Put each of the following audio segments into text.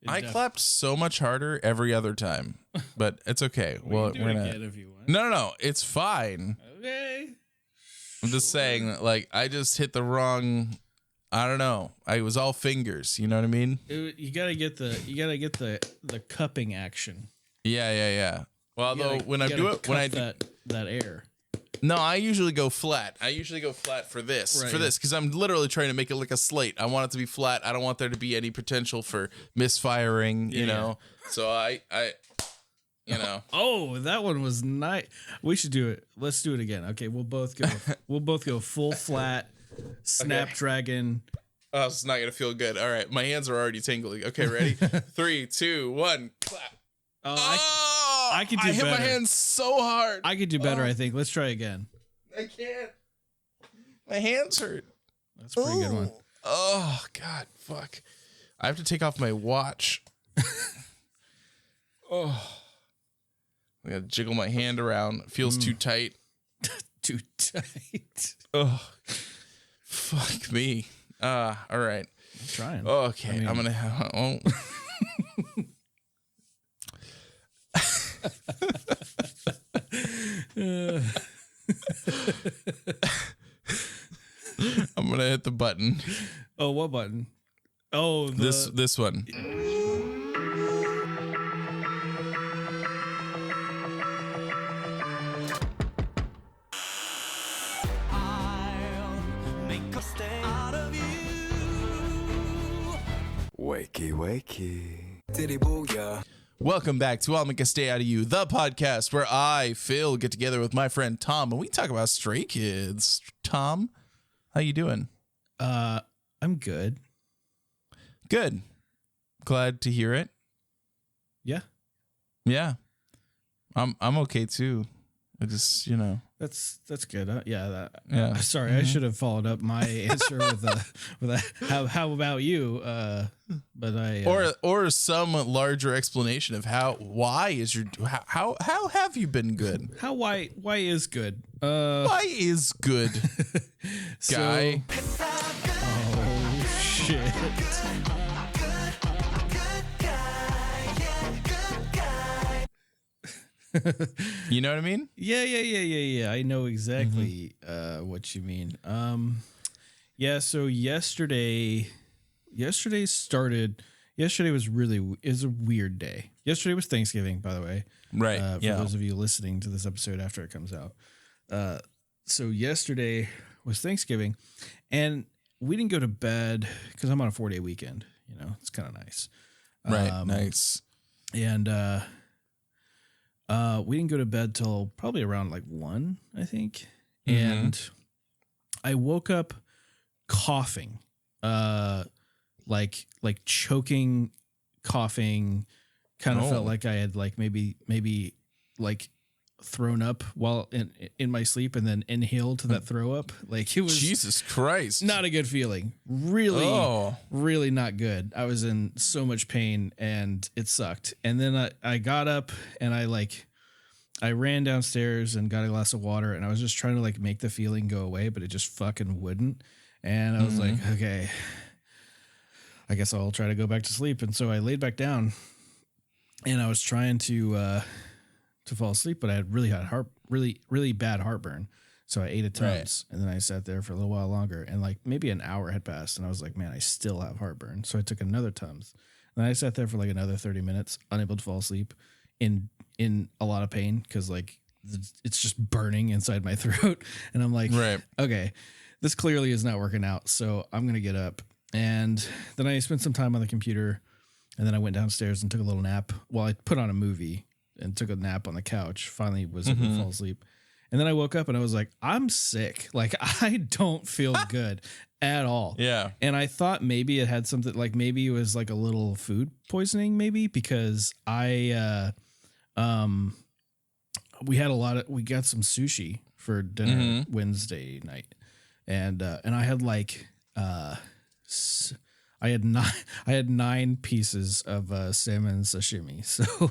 I clapped so much harder every other time, but it's okay. Well, we're gonna if you want. No, it's fine. Okay. I'm just saying, like, I just hit the wrong. I don't know. I was all fingers. You know what I mean? You gotta get the cupping action. Yeah. Well, though when I do it, that air. No, I usually go flat. I usually go flat for this, because I'm literally trying to make it like a slate. I want it to be flat. I don't want there to be any potential for misfiring. You know, so I. Oh, that one was nice. We should do it. Let's do it again. Okay, we'll both go. We'll both go full flat. Snapdragon. Oh, it's not gonna feel good. All right, my hands are already tingling. Okay, ready? 3, 2, 1, clap. I could do better. I hit my hands so hard. I could do better, I think. Let's try again. I can't. My hands hurt. That's a pretty good one. Oh, God, fuck. I have to take off my watch. Oh. I gotta jiggle my hand around. It feels too tight. Too tight. Oh, fuck me. All right. I'm trying. Okay, I'm gonna have. Oh. I'm gonna hit the button. Oh, what button? Oh, this one. Wakey. Diddy booyah. Welcome back to I'll Make a Stay Out of You, the podcast where I, Phil, get together with my friend Tom and we talk about Stray Kids. Tom, how you doing? I'm good. Good. Glad to hear it. Yeah. Yeah. I'm okay too. I just, That's good. Yeah. Sorry, Mm-hmm. I should have followed up my answer with a how about you? But I or some larger explanation of why have you been good? Why is good? Why is good, guy? Oh shit. You know what I mean? Yeah. I know exactly what you mean. Yeah. So yesterday was a weird day. Yesterday was Thanksgiving, by the way. Right. For those of you listening to this episode after it comes out. So yesterday was Thanksgiving, and we didn't go to bed because I'm on a 4-day weekend. It's kind of nice. Right. Nice. And we didn't go to bed till probably around like 1, I think. Mm-hmm. And I woke up coughing, like choking, coughing. Kind of felt like I had like maybe like thrown up while in my sleep and then inhaled to that throw up. Like it was Jesus Christ. Not a good feeling. Really not good. I was in so much pain and it sucked. And then I got up and I ran downstairs and got a glass of water and I was just trying to like make the feeling go away, but it just fucking wouldn't. And I was like, okay, I guess I'll try to go back to sleep. And so I laid back down and I was trying to fall asleep, but I had really bad heartburn. So I ate a Tums and then I sat there for a little while longer and like maybe an hour had passed and I was like, man, I still have heartburn. So I took another Tums and I sat there for like another 30 minutes, unable to fall asleep in a lot of pain. Cause like it's just burning inside my throat. And I'm like, okay, this clearly is not working out. So I'm going to get up. And then I spent some time on the computer and then I went downstairs and took a little nap while I put on a movie and took a nap on the couch. Finally was able to fall asleep. And then I woke up and I was like, I'm sick. Like I don't feel good at all. Yeah. And I thought maybe it had something like maybe it was like a little food poisoning maybe because we got some sushi for dinner Wednesday night. And I had like, I had 9 pieces of salmon sashimi. So,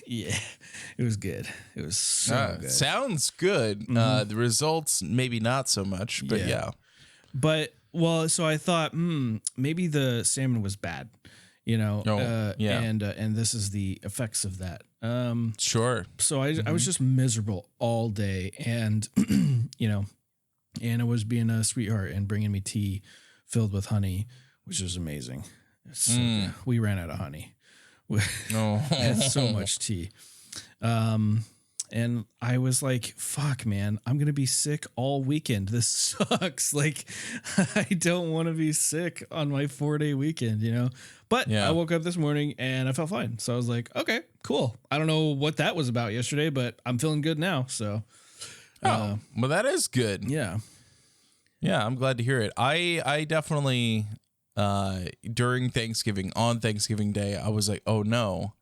yeah, it was good. It was so good. Sounds good. The results, maybe not so much, but yeah. But Well, so I thought, maybe the salmon was bad, and this is the effects of that. Sure. So I was just miserable all day, and Anna was being a sweetheart and bringing me tea filled with honey, which was amazing. So good. We ran out of honey. We had so much tea. And I was like, fuck, man, I'm going to be sick all weekend. This sucks. Like, I don't want to be sick on my 4-day weekend, But I woke up this morning and I felt fine. So I was like, okay, cool. I don't know what that was about yesterday, but I'm feeling good now. So, well, that is good. Yeah. Yeah, I'm glad to hear it. I definitely, during Thanksgiving, on Thanksgiving Day, I was like, oh no,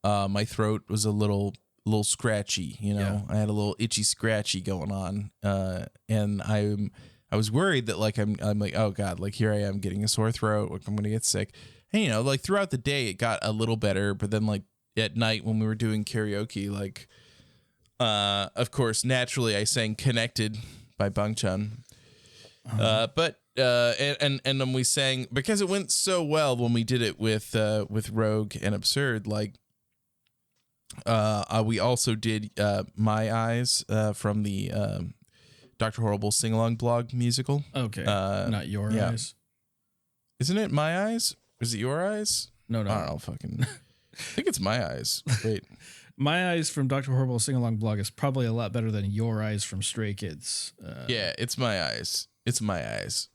my throat was a little scratchy, I had a little itchy scratchy going on. And I was worried that like, I'm like, oh God, like here I am getting a sore throat. Like I'm going to get sick. And, like throughout the day it got a little better, but then like at night when we were doing karaoke, like, of course, naturally I sang Connected by Bangchan. But then we sang, because it went so well when we did it with Rogue and Absurd, like, we also did My Eyes from the Dr. Horrible sing-along blog musical. Okay. Not Your Eyes. Isn't it My Eyes? Is it Your Eyes? No. I don't know. Fucking. I think it's My Eyes. Wait. My Eyes from Dr. Horrible sing-along blog is probably a lot better than Your Eyes from Stray Kids. Yeah, it's My Eyes. It's My Eyes.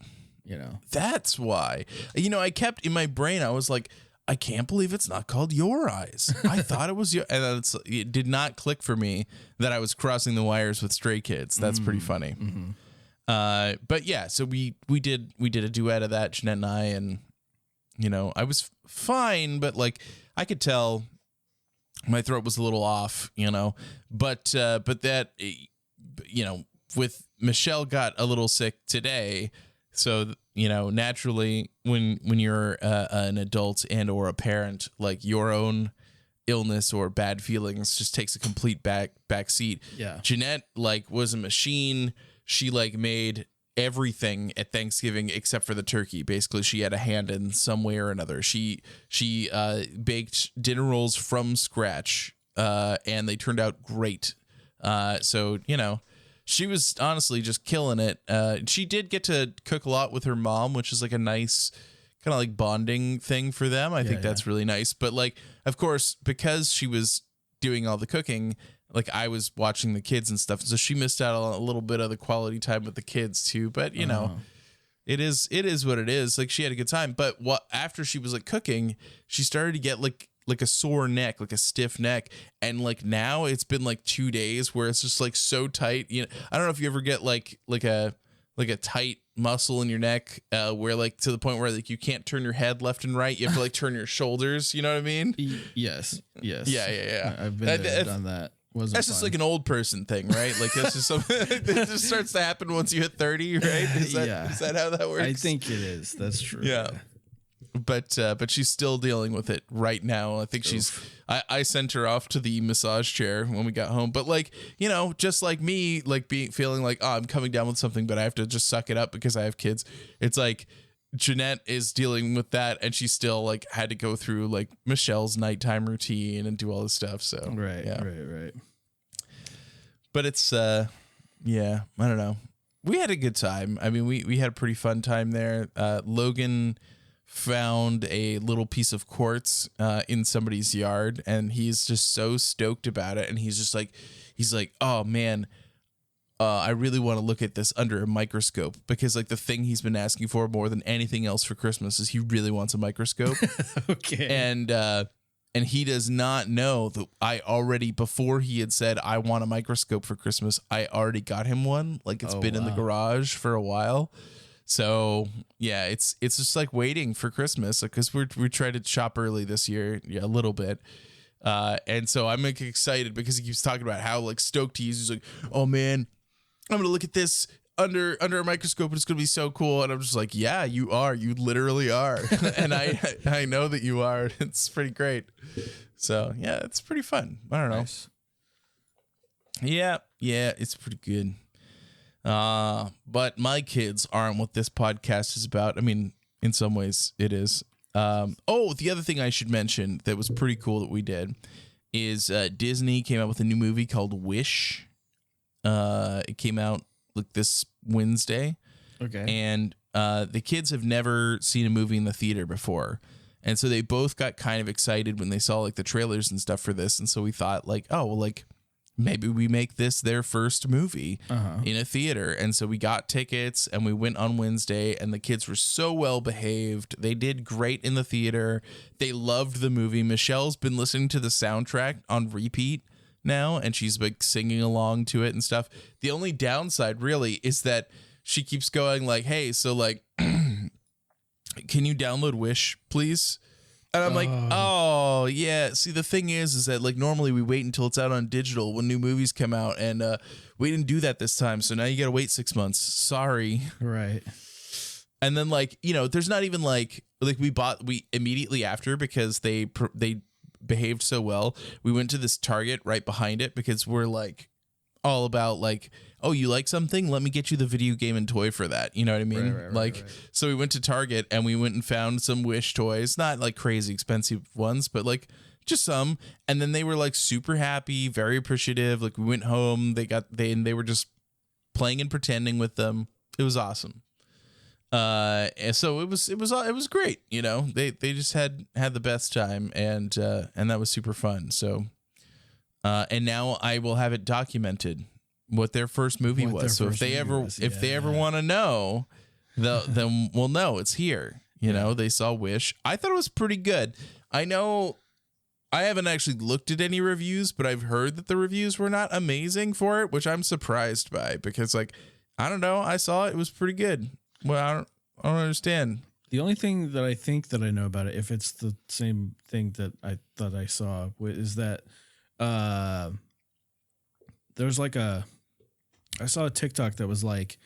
That's why. I kept in my brain, I was like, I can't believe it's not called Your Eyes. I thought it was your, and it did not click for me that I was crossing the wires with Stray Kids. That's pretty funny. Mm-hmm. But yeah, so we did a duet of that, Jeanette and I, and I was fine, but like I could tell my throat was a little off, but that, with Michelle got a little sick today. So, naturally when you're an adult and or a parent, like your own illness or bad feelings just takes a complete back seat. Yeah. Jeanette like was a machine. She like made everything at Thanksgiving except for the turkey. Basically, she had a hand in some way or another. She baked dinner rolls from scratch, and they turned out great. So, she was honestly just killing it. She did get to cook a lot with her mom, which is like a nice kind of like bonding thing for them. I think that's really nice. But like, of course, because she was doing all the cooking, like I was watching the kids and stuff. So she missed out on a little bit of the quality time with the kids too. But it is what it is. Like she had a good time. But after she was like cooking, she started to get like a sore neck, like a stiff neck. And like now it's been like 2 days where it's just like so tight. I don't know if you ever get like a tight muscle in your neck, where like to the point where like you can't turn your head left and right. You have to like turn your shoulders. You know what I mean? Yes. Yeah. I've been there, done that. That's just like an old person thing, right? Like that's just something that just starts to happen once you hit 30, right? Is that how that works? I think it is. That's true. Yeah. But she's still dealing with it right now. I think I sent her off to the massage chair when we got home. But like, just like me, like feeling like, oh, I'm coming down with something, but I have to just suck it up because I have kids. It's like Jeanette is dealing with that, and she still like had to go through like Michelle's nighttime routine and do all this stuff. So right. But it's I don't know. We had a good time. I mean, we had a pretty fun time there. Logan found a little piece of quartz in somebody's yard, and he's just so stoked about it. And he's like, oh man, I really want to look at this under a microscope, because like the thing he's been asking for more than anything else for Christmas is he really wants a microscope. Okay. And he does not know that I already, before he had said I want a microscope for Christmas, I already got him one. Like it's been in the garage for a while. So yeah, it's just like waiting for Christmas, because we tried to shop early this year, a little bit, and so I'm like excited because he keeps talking about how like stoked he is. He's like, oh man, I'm gonna look at this under a microscope, and it's gonna be so cool. And I'm just like, yeah, you are, you literally are, and I know that you are. It's pretty great. So yeah, it's pretty fun. I don't know. Nice. Yeah, it's pretty good. But my kids aren't what this podcast is about. I mean, in some ways it is. The other thing I should mention that was pretty cool that we did is Disney came out with a new movie called Wish. It came out like this Wednesday. Okay. And the kids have never seen a movie in the theater before. And so they both got kind of excited when they saw like the trailers and stuff for this. And so we thought like, oh, well, like maybe we make this their first movie in a theater. And so we got tickets and we went on Wednesday, and the kids were so well behaved. They did great in the theater. They loved the movie. Michelle's been listening to the soundtrack on repeat now, and she's like singing along to it and stuff. The only downside really is that she keeps going like, hey, so like, can you download Wish, please? And I'm like, oh, yeah. See, the thing is that like normally we wait until it's out on digital when new movies come out. And we didn't do that this time. So now you got to wait 6 months. Sorry. Right. And then like, there's not even like we immediately after, because they behaved so well. We went to this Target right behind it because we're like all about like, oh, you like something? Let me get you the video game and toy for that. You know what I mean? Right. So we went to Target and we went and found some Wish toys, not like crazy expensive ones, but like just some. And then they were like super happy, very appreciative. Like we went home, they were just playing and pretending with them. It was awesome. And so it was great. They just had the best time, and that was super fun. So, and now I will have it documented what their first movie was. So if they ever want to know, then we'll know it's here. They saw Wish. I thought it was pretty good. I know I haven't actually looked at any reviews, but I've heard that the reviews were not amazing for it, which I'm surprised by, because like, I don't know. I saw it was pretty good. Well, I don't understand. The only thing that I think that I know about it, if it's the same thing that I thought I saw, is that there's like I saw a TikTok that was like,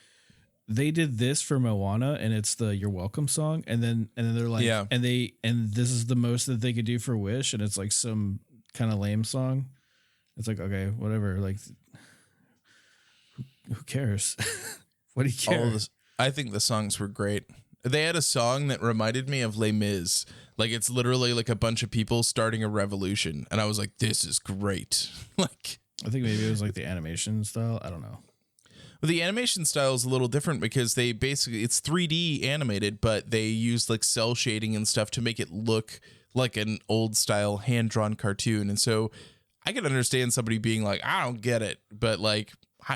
they did this for Moana, and it's the "You're Welcome" song, and then they're like, yeah, and this is the most that they could do for Wish, and it's like some kind of lame song. It's like, okay, whatever. Like, who cares? What do you care? I think the songs were great. They had a song that reminded me of Les Mis. Like, it's literally like a bunch of people starting a revolution, and I was like, this is great. Like, I think maybe it was like the animation style. I don't know. Well, the animation style is a little different because they basically, it's 3D animated, but they use like cell shading and stuff to make it look like an old style hand-drawn cartoon. And so I could understand somebody being like, I don't get it, but like,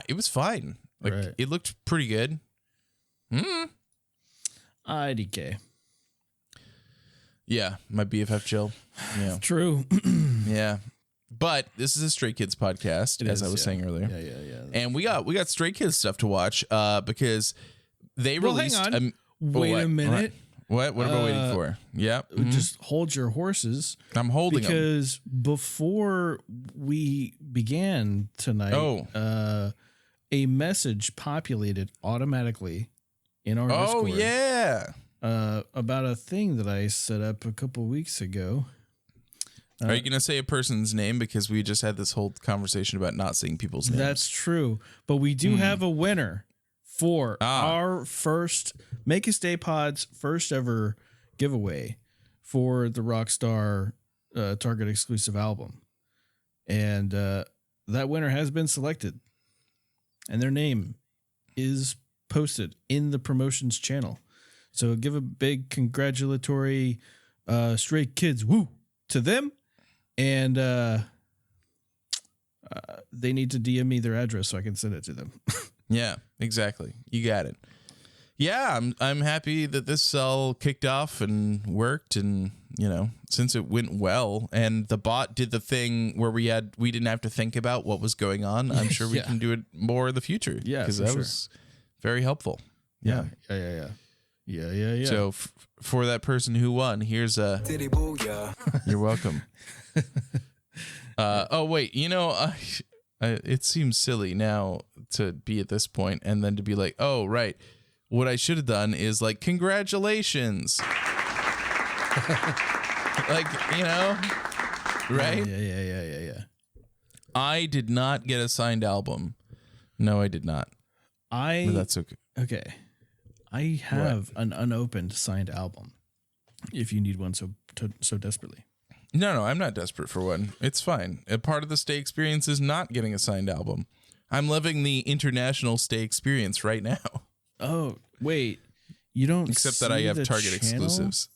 it was fine. Like, right. It looked pretty good. IDK. Yeah, my BFF Jill. Yeah. True. Yeah. But this is a Stray Kids podcast, as I was saying earlier. Yeah. And we got Stray Kids stuff to watch because they released. Hang on. Wait a minute. What am I waiting for? Yeah. Mm-hmm. Just hold your horses. I'm holding them. Because before we began tonight, a message populated automatically in our Discord. Oh, yeah. About a thing that I set up a couple weeks ago. Are you going to say a person's name? Because we just had this whole conversation about not saying people's names. That's true. But we do have a winner for our first Make Us Day Pod's first ever giveaway for the Rockstar Target exclusive album. And that winner has been selected. And their name is posted in the promotions channel. So give a big congratulatory Stray Kids woo to them. And they need to DM me their address so I can send it to them. Yeah, exactly. You got it. Yeah, I'm happy that this all kicked off and worked, and since it went well, and the bot did the thing where we didn't have to think about what was going on. I'm sure we can do it more in the future. Yeah, because that was very helpful. Yeah. So for that person who won, here's a. You're welcome. Oh wait, it seems silly now to be at this point and then to be like, oh right, what I should have done is like, congratulations. Like, right? Yeah. I did not get a signed album. No, I did not. But that's okay. Okay. I have an unopened signed album. If you need one so desperately. No, I'm not desperate for one. It's fine. A part of the stay experience is not getting a signed album. I'm living the international stay experience right now. Oh, wait. You don't Except that I have Target exclusives.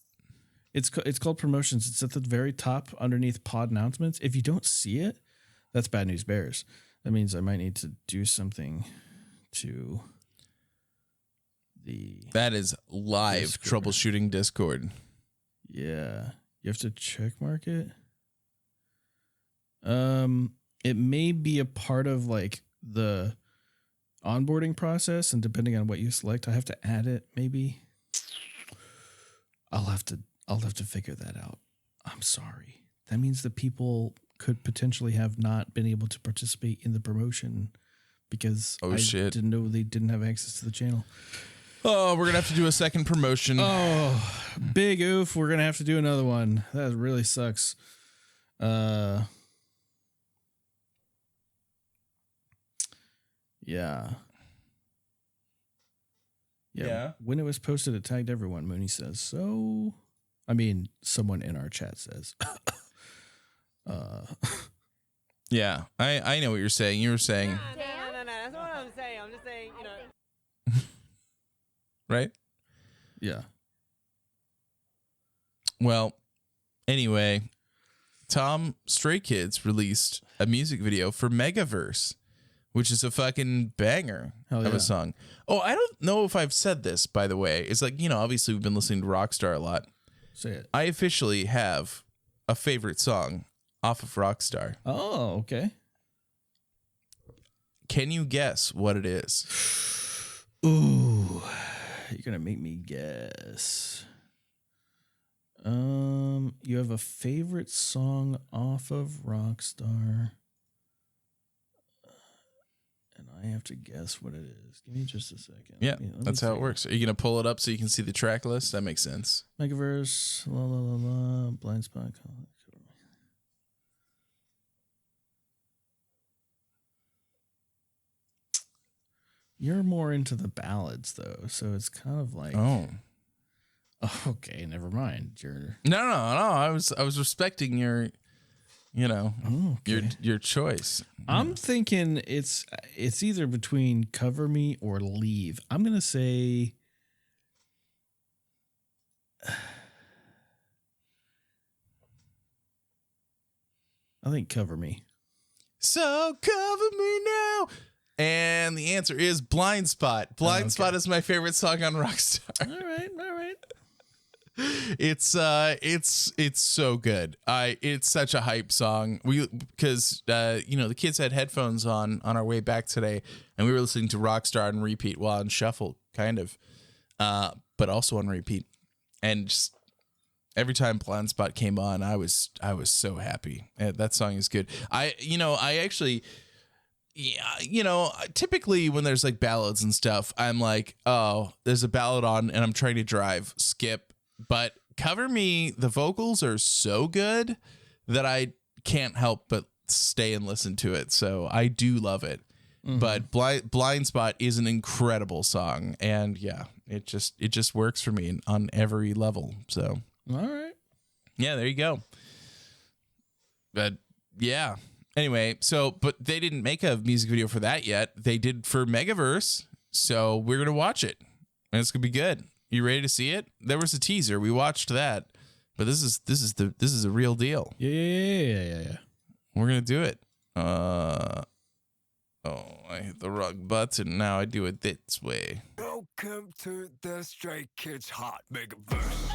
It's called promotions. It's at the very top underneath pod announcements. If you don't see it, that's bad news bears. That means I might need to do something to the... That is live Discord. Troubleshooting Discord. Yeah. You have to check mark it. It may be a part of like the onboarding process, and depending on what you select, I have to add it. Maybe I'll have to figure that out. I'm sorry. That means that people could potentially have not been able to participate in the promotion because I didn't know they didn't have access to the channel. Oh, we're going to have to do a second promotion. Oh, big oof. We're going to have to do another one. That really sucks. Yeah. When it was posted, it tagged everyone, Mooney says. So, I mean, someone in our chat says. Yeah, I know what you're saying. You were saying. No. That's what I'm saying. I'm just saying, Right? Yeah. Well, anyway, Tom Stray Kids released a music video for Megaverse, which is a fucking banger of a song. Oh, I don't know if I've said this, by the way. It's like, obviously we've been listening to Rockstar a lot. Say it. I officially have a favorite song off of Rockstar. Oh, okay. Can you guess what it is? Ooh, you're going to make me guess. You have a favorite song off of Rockstar. And I have to guess what it is. Give me just a second. Yeah, that's how it works. Are you going to pull it up so you can see the track list? That makes sense. Megaverse, la la la la, blind spot. You're more into the ballads though, so it's kind of like okay, never mind. No. I was respecting your your choice. I'm thinking it's either between Cover Me or Leave. I'm gonna say I think Cover Me. So cover me now. And the answer is Blind Spot. Blind Spot is my favorite song on Rockstar. All right. It's so good. It's such a hype song. Because the kids had headphones on our way back today, and we were listening to Rockstar on repeat while on shuffle, kind of, but also on repeat. And just every time Blind Spot came on, I was so happy. That song is good. Typically when there's like ballads and stuff, I'm like, oh, there's a ballad on and I'm trying to drive, skip. But Cover Me, the vocals are so good that I can't help but stay and listen to it. So I do love it. Mm-hmm. But Blind Spot is an incredible song. And yeah, it just works for me on every level. So, all right. Yeah, there you go. But yeah. Anyway, but they didn't make a music video for that yet. They did for Megaverse, so we're gonna watch it, and it's gonna be good. You ready to see it? There was a teaser. We watched that, but this is a real deal. Yeah. We're gonna do it. I hit the wrong button. Now I do it this way. Welcome to the Stray Kids Hot Megaverse.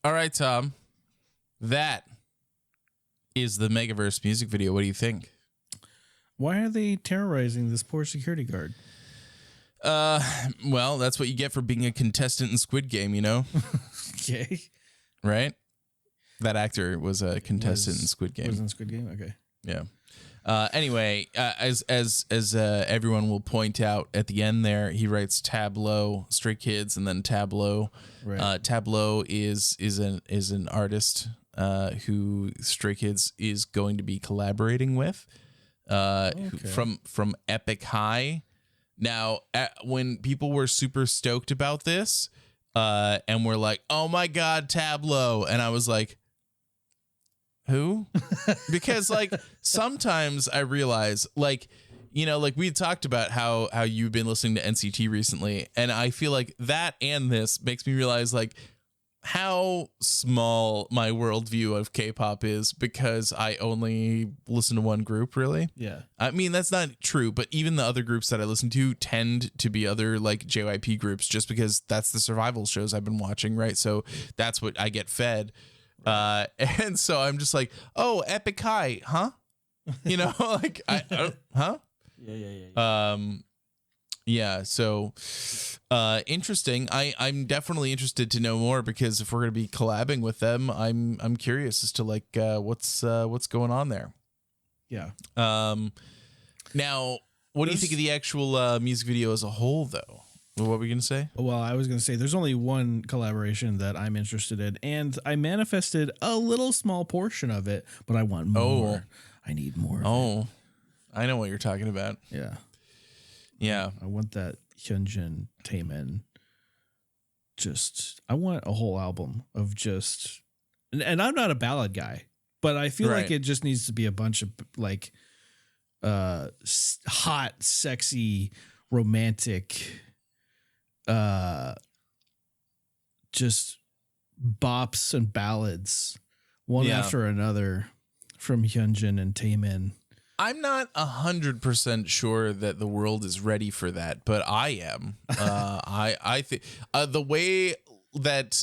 All right, Tom. That is the Megaverse music video. What do you think? Why are they terrorizing this poor security guard? Well, that's what you get for being a contestant in Squid Game, Okay. Right? That actor was a contestant in Squid Game. Was in Squid Game? Okay. Yeah. Anyway, as everyone will point out at the end there, he writes Tableau, Stray Kids, and then Tableau. Right. Tableau is an artist who Stray Kids is going to be collaborating with from Epic High. Now, when people were super stoked about this, and were like, "Oh my God, Tableau," and I was like, "Who?" Because like sometimes I realize, like, you know, like we talked about how you've been listening to NCT recently, and I feel like that and this makes me realize like how small my worldview of K-pop is, because I only listen to one group, really. Yeah. I mean, that's not true, but even the other groups that I listen to tend to be other like JYP groups, just because that's the survival shows I've been watching, right? So that's what I get fed. And so I'm just like, oh, Epic High, huh? You know, like I don't, huh? Yeah. Yeah, so interesting. I'm definitely interested to know more, because if we're gonna be collabing with them, I'm curious as to like what's going on there. Yeah. Now, what do you think of the actual music video as a whole, though? What were we gonna say? Well, I was going to say there's only one collaboration that I'm interested in, and I manifested a little small portion of it, but I want more. I need more. Oh, I know what you're talking about. Yeah. Yeah. I want that Hyunjin Taemin. I want a whole album of just, and I'm not a ballad guy, but I feel like it just needs to be a bunch of like hot, sexy, romantic, just bops and ballads, one after another, from Hyunjin and Taemin. I'm not 100% sure that the world is ready for that, but I am. I think the way that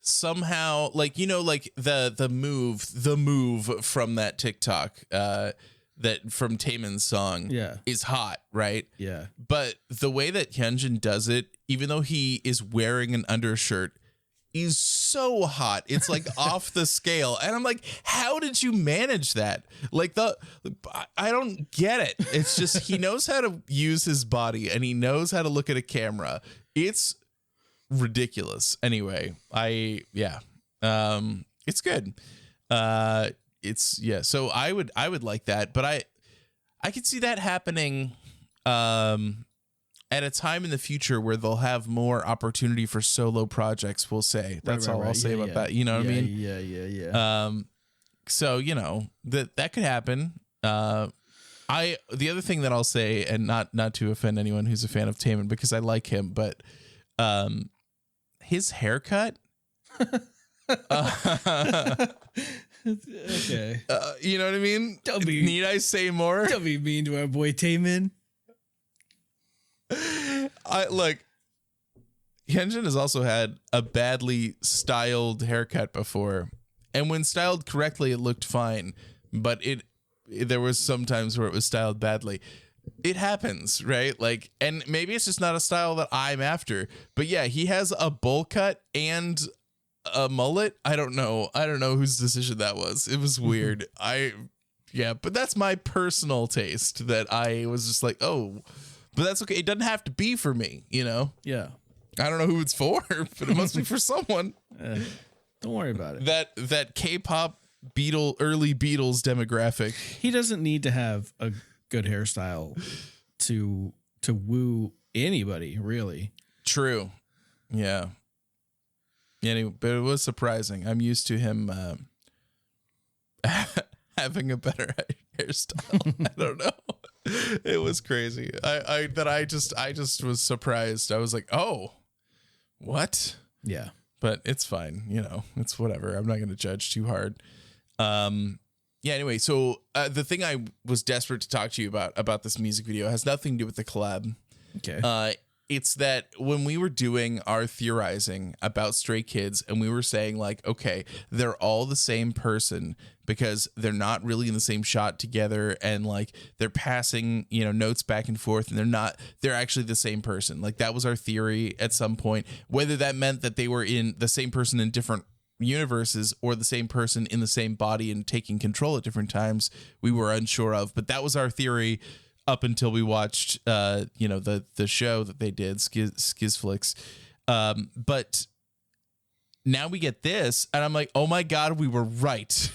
somehow, like, you know, like the move from that TikTok that from Taemin's song is hot, right? Yeah. But the way that Hyunjin does it, even though he is wearing an undershirt, is so hot. It's like off the scale. And I'm like, how did you manage that? Like I don't get it. It's just, he knows how to use his body and he knows how to look at a camera. It's ridiculous. Anyway, it's good. So I would like that, but I could see that happening at a time in the future where they'll have more opportunity for solo projects, we'll say. That's all I'll say about that. You know what I mean? Yeah. So, you know, that could happen. The other thing that I'll say, and not to offend anyone who's a fan of Taemin, because I like him, but his haircut. Okay. You know what I mean? Need I say more? Don't be mean to our boy Taemin. Look, Hyunjin has also had a badly styled haircut before, and when styled correctly, it looked fine. But there was some times where it was styled badly. It happens, right? Like, and maybe it's just not a style that I'm after. But yeah, he has a bowl cut and a mullet. I don't know whose decision that was. It was weird. But that's my personal taste, that I was just like, oh. But that's okay. It doesn't have to be for me, you know? Yeah. I don't know who it's for, but it must be for someone. Don't worry about it. That K-pop early Beatles demographic. He doesn't need to have a good hairstyle to woo anybody, really. True. Yeah. Anyway, but it was surprising. I'm used to him having a better hairstyle. I don't know. It was crazy. I just was surprised. I was like, oh, what? Yeah. But it's fine. You know, it's whatever. I'm not going to judge too hard. Anyway, so the thing I was desperate to talk to you about this music video has nothing to do with the collab. Okay. It's that when we were doing our theorizing about Stray Kids and we were saying like, okay, they're all the same person because they're not really in the same shot together, and like they're passing, you know, notes back and forth, and they're actually the same person. Like that was our theory at some point, whether that meant that they were in the same person in different universes or the same person in the same body and taking control at different times, we were unsure of. But that was our theory up until we watched, the show that they did, Skizflix. But now we get this, and I'm like, oh my God, we were right.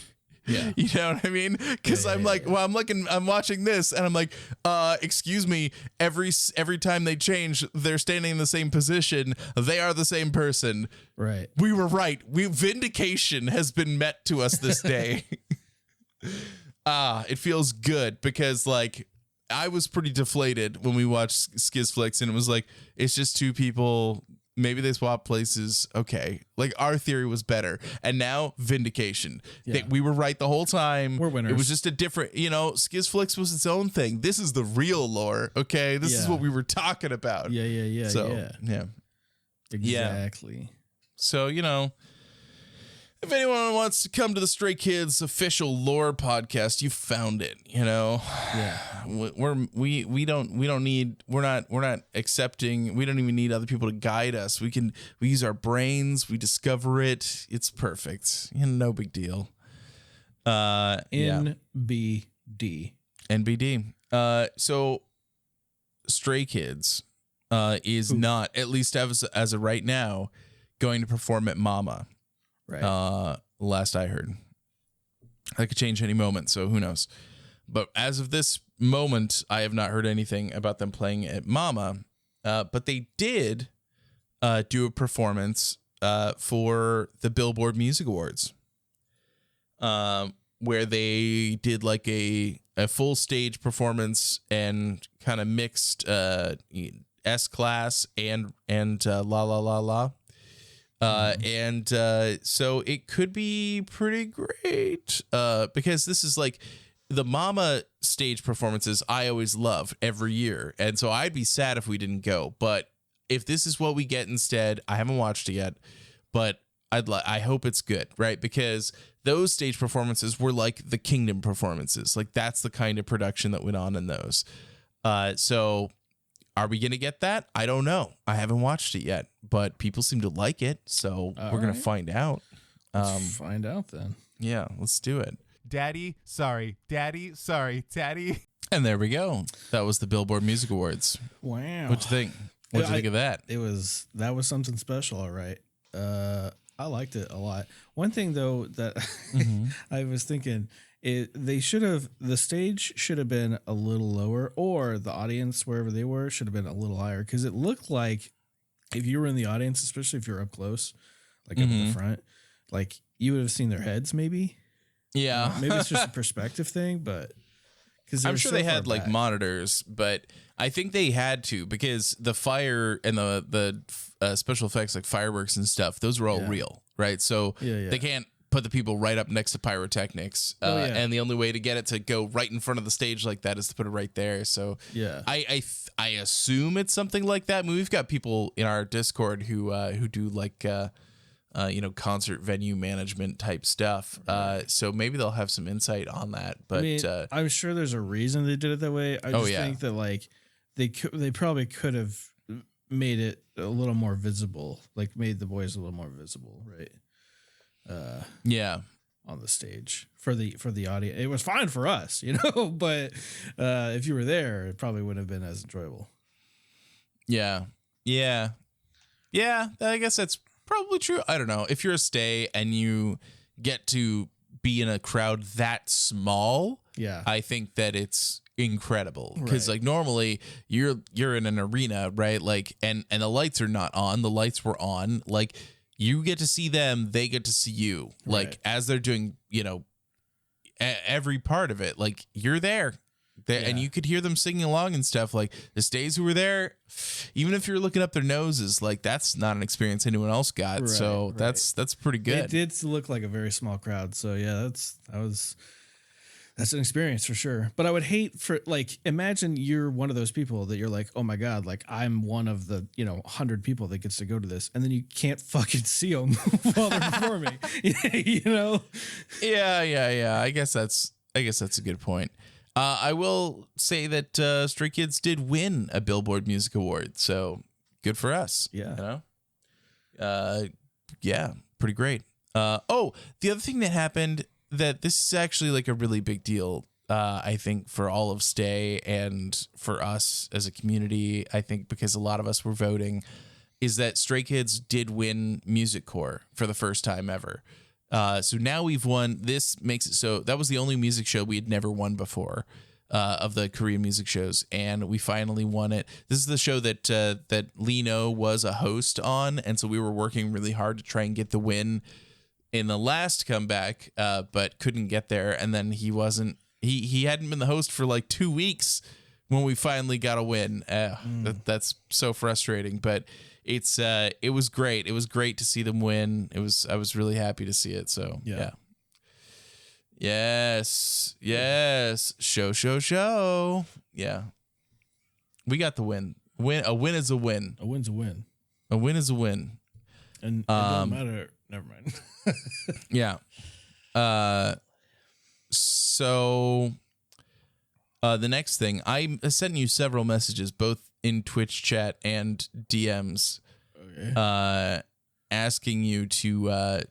Yeah. You know what I mean? Because I'm watching this and I'm like, excuse me, every time they change, they're standing in the same position. They are the same person. Right. We were right. Vindication has been met to us this day. It feels good because like I was pretty deflated when we watched Skizflix and it was like, it's just two people. Maybe they swap places. Okay. Like our theory was better. And now vindication. Yeah. We were right the whole time. We're winners. It was just a different, Skizflix was its own thing. This is the real lore. Okay. This is what we were talking about. Yeah. So, yeah. Exactly. So, if anyone wants to come to the Stray Kids official lore podcast, you found it, Yeah. We're not accepting. We don't even need other people to guide us. We use our brains. We discover it. It's perfect. No big deal. NBD. NBD. So Stray Kids is not, at least as of right now, going to perform at Mama. Right. Last I heard. That could change any moment, so who knows. But as of this moment, I have not heard anything about them playing at Mama. But they did do a performance for the Billboard Music Awards, where they did like a full stage performance and kind of mixed S-Class and La La La La. So it could be pretty great because this is like the Mama stage performances I always love every year. And so I'd be sad if we didn't go. But if this is what we get instead, I haven't watched it yet, but I hope it's good, right? Because those stage performances were like the Kingdom performances. Like that's the kind of production that went on in those. So are we going to get that? I don't know. I haven't watched it yet, but people seem to like it. So we're going to find out. Let's find out then. Yeah, let's do it. Daddy, sorry, daddy. And there we go. That was the Billboard Music Awards. Wow. What'd you think? What'd you think of that? That was something special. All right. I liked it a lot. One thing though, that I was thinking, the stage should have been a little lower, or the audience, wherever they were, should have been a little higher. Cause it looked like if you were in the audience, especially if you're up close, like up in the front, like you would have seen their heads maybe. Yeah. Maybe it's just a perspective thing, but because I'm sure they had like monitors, but I think they had to because the fire and the special effects like fireworks and stuff, those were all real, right? So they can't put the people right up next to pyrotechnics, and the only way to get it to go right in front of the stage like that is to put it right there. So I assume it's something like that. I mean, we've got people in our Discord who do like concert venue management type stuff. So maybe they'll have some insight on that. But I mean, I'm sure there's a reason they did it that way. I just think that like they probably could have made it a little more visible, like made the boys a little more visible, right? On the stage for the audience. It was fine for us, but if you were there, it probably wouldn't have been as enjoyable. Yeah. I guess that's probably true. I don't know. If you're a stay and you get to be in a crowd that small, I think that it's incredible because like normally you're in an arena, right? Like and the lights are not on. The lights were on. Like you get to see them, they get to see you. Like as they're doing, every part of it. Like you're there. And you could hear them singing along and stuff. Like the stays who were there, even if you're looking up their noses, like that's not an experience anyone else got. That's pretty good. It did look like a very small crowd. So that's an experience for sure. But I would hate for imagine you're one of those people that you're like, oh my God, like I'm one of the 100 people that gets to go to this, and then you can't fucking see them while they're performing. Yeah. I guess that's a good point. I will say that Stray Kids did win a Billboard Music Award, so good for us. Yeah. Pretty great. The other thing that happened, that this is actually like a really big deal, I think, for all of Stay and for us as a community, I think, because a lot of us were voting, is that Stray Kids did win Music Core for the first time ever. So now we've won. This makes it so that was the only music show we had never won before, of the Korean music shows, and we finally won it. This is the show that that Lino was a host on, and so we were working really hard to try and get the win in the last comeback, but couldn't get there. And then he hadn't been the host for like 2 weeks when we finally got a win. That's so frustrating, but it was great. It was great to see them win. I was really happy to see it. So yeah. Yes. Show. Yeah. We got the win. A win is a win. A win's a win. A win is a win. And it doesn't matter. Never mind. Yeah. So the next thing, I sent you several messages, both in Twitch chat and DMs, asking you to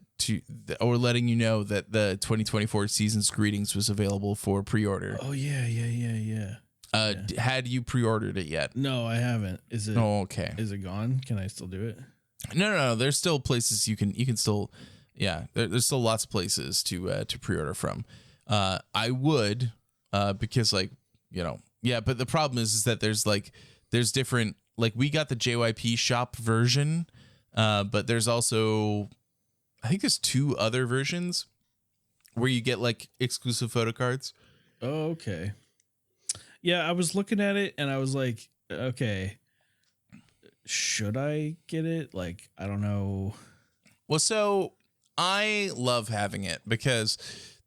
or letting you know that the 2024 Season's Greetings was available for pre-order. Oh yeah. Had you pre-ordered it yet? No, I haven't. Is it? Oh, okay. Is it gone? Can I still do it? No. There's still places you can still. Yeah, there's still lots of places to pre-order from. I would, because like, you know, yeah, but the problem is that there's different, like we got the JYP shop version, but there's also, I think there's 2 other versions where you get like exclusive photo cards. Oh, okay. Yeah, I was looking at it and I was like, okay, should I get it? Like, I don't know. Well, so I love having it because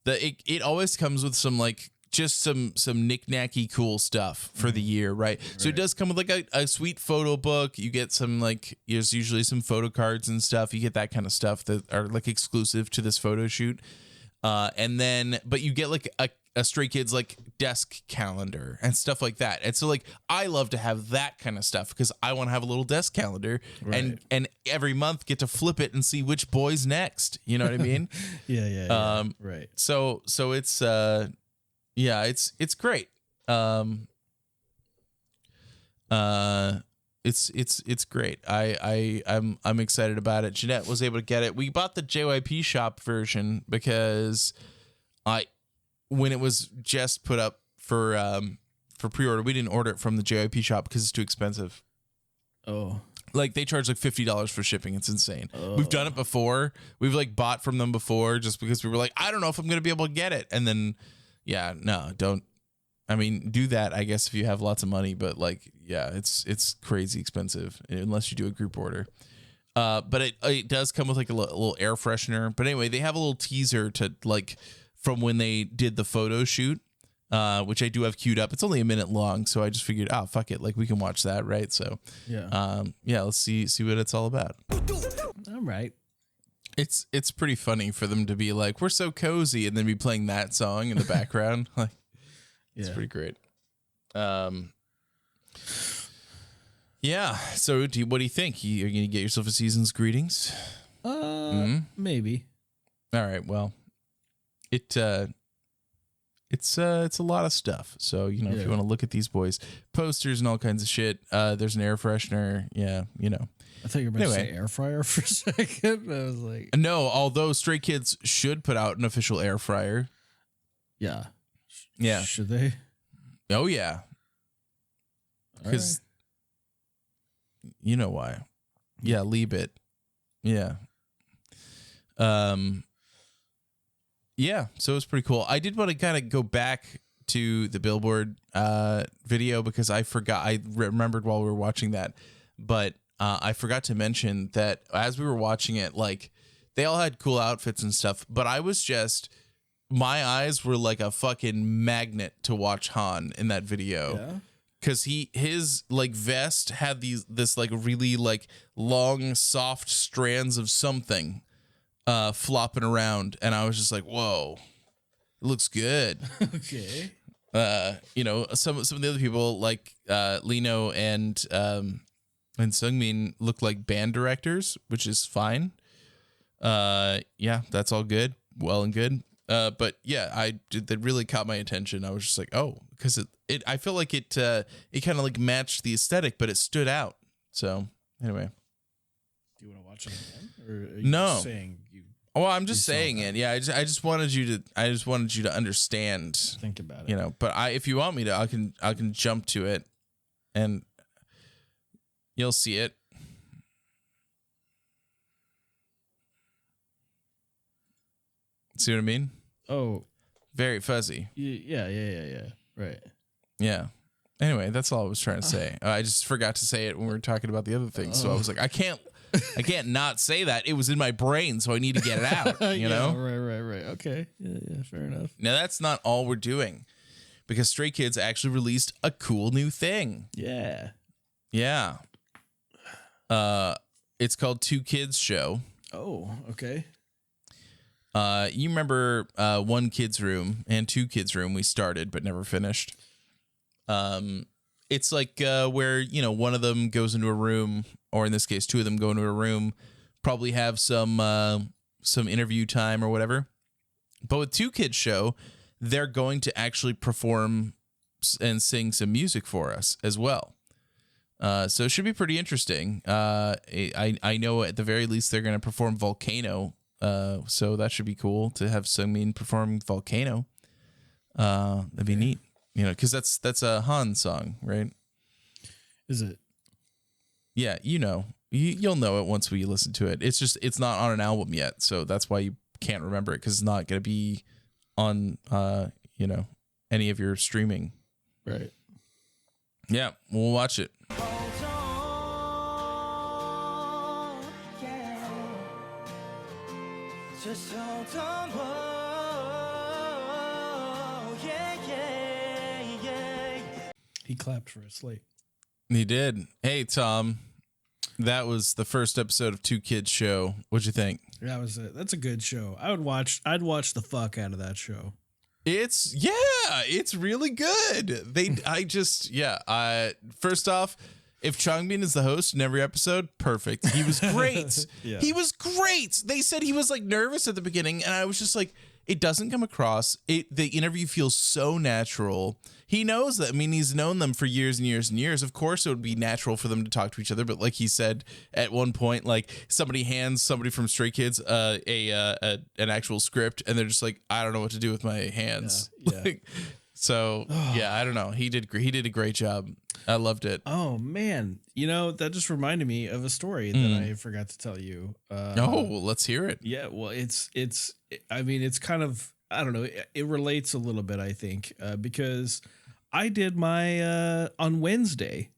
it always comes with some like just some knick-knacky cool stuff for the year, right? So it does come with like a sweet photo book. You get some like, there's usually some photo cards and stuff. You get that kind of stuff that are like exclusive to this photo shoot. And then, but you get like a Stray Kids like desk calendar and stuff like that. And so like, I love to have that kind of stuff because I want to have a little desk calendar and every month get to flip it and see which boy's next. You know what I mean? Yeah. Right. So it's, yeah, it's great. It's great. I'm excited about it. Jeanette was able to get it. We bought the JYP shop version because when it was just put up for pre-order, we didn't order it from the JYP shop because it's too expensive. Oh. Like they charge like $50 for shipping. It's insane. We've done it before. We've like bought from them before just because we were like, I don't know if I'm going to be able to get it. And then, yeah, no, don't. I mean, do that, I guess, if you have lots of money. But like, yeah, it's crazy expensive unless you do a group order. But it does come with like a little air freshener. But anyway, they have a little teaser to like from when they did the photo shoot, which I do have queued up. It's only a minute long, so I just figured, fuck it, like we can watch that, right? So yeah, let's see what it's all about. All right. It's pretty funny for them to be like, we're so cozy, and then be playing that song in the background. Like, it's pretty great. Yeah. So, what do you think? You're gonna get yourself a Season's Greetings? Maybe. All right. Well, it's a lot of stuff. So if you want to look at these boys, posters and all kinds of shit. There's an air freshener. Yeah, I thought you were about to say air fryer for a second. I was like, no. Although Stray Kids should put out an official air fryer. Yeah. Yeah. Should they? Oh yeah. Because you know why. Yeah, leave it. Yeah. Yeah, so it's pretty cool. I did want to kind of go back to the Billboard video because I forgot. I remembered while we were watching that, but I forgot to mention that as we were watching it, like they all had cool outfits and stuff, but I was just, my eyes were like a fucking magnet to watch Han in that video. Yeah. Cause his like vest had this like really like long, soft strands of something flopping around, and I was just like, whoa, it looks good. Okay. Some of the other people like Lino and Sungmin look like band directors, which is fine. Yeah, that's all good. Well and good. But yeah, that really caught my attention. I was just like, oh, because I feel like it kind of like matched the aesthetic, but it stood out. So anyway. Do you want to watch it again? Or are you No. just saying you Well, I'm just saying it. Yeah, I just wanted you to understand. think about it? You know, but if you want me to, I can jump to it, and you'll see it. See what I mean? Oh, Very fuzzy. yeah. Right. Yeah. Anyway, that's all I was trying to say. I just forgot to say it when we were talking about the other things. So I was like, I can't not say that. It was in my brain, so I need to get it out. You know? Right. Okay. Yeah. Fair enough. Now that's not all we're doing, because Stray Kids actually released a cool new thing. Yeah. Yeah. It's called Two Kids Show. Oh, okay. You remember One Kids Room and Two Kids Room we started but never finished. It's like where, you know, one of them goes into a room, or in this case, two of them go into a room, probably have some interview time or whatever. But with Two Kids Show, they're going to actually perform and sing some music for us as well. So it should be pretty interesting. I know at the very least they're going to perform Volcano. So that should be cool to have Sungmin perform Volcano. That'd be neat, you know, because that's a Han song, right? Is it? Yeah, you know, you'll know it once we listen to it. It's not on an album yet, so that's why you can't remember it, because it's not going to be on you know, any of your streaming. Right. Yeah, we'll watch it. Just hold on, whoa, yeah. He clapped for a slate. He did. Hey, Tom, that was the first episode of Two Kids Show. What'd you think? That was it. That's a good show. I'd watch the fuck out of that show. It's really good. First off, if Changbin is the host in every episode, perfect. He was great. Yeah. He was great. They said he was like nervous at the beginning, and I was just like, it doesn't come across. The interview feels so natural. He knows that. I mean, he's known them for years and years and years. Of course, it would be natural for them to talk to each other. But like he said at one point, like somebody hands somebody from Stray Kids an actual script, and they're just like, I don't know what to do with my hands. Yeah. Like, so yeah, I don't know. He did a great job. I loved it. Oh man, you know, that just reminded me of a story that I forgot to tell you. Let's hear it. Yeah, well, I mean, it's kind of, I don't know, it relates a little bit, I think, because I did my on Wednesday,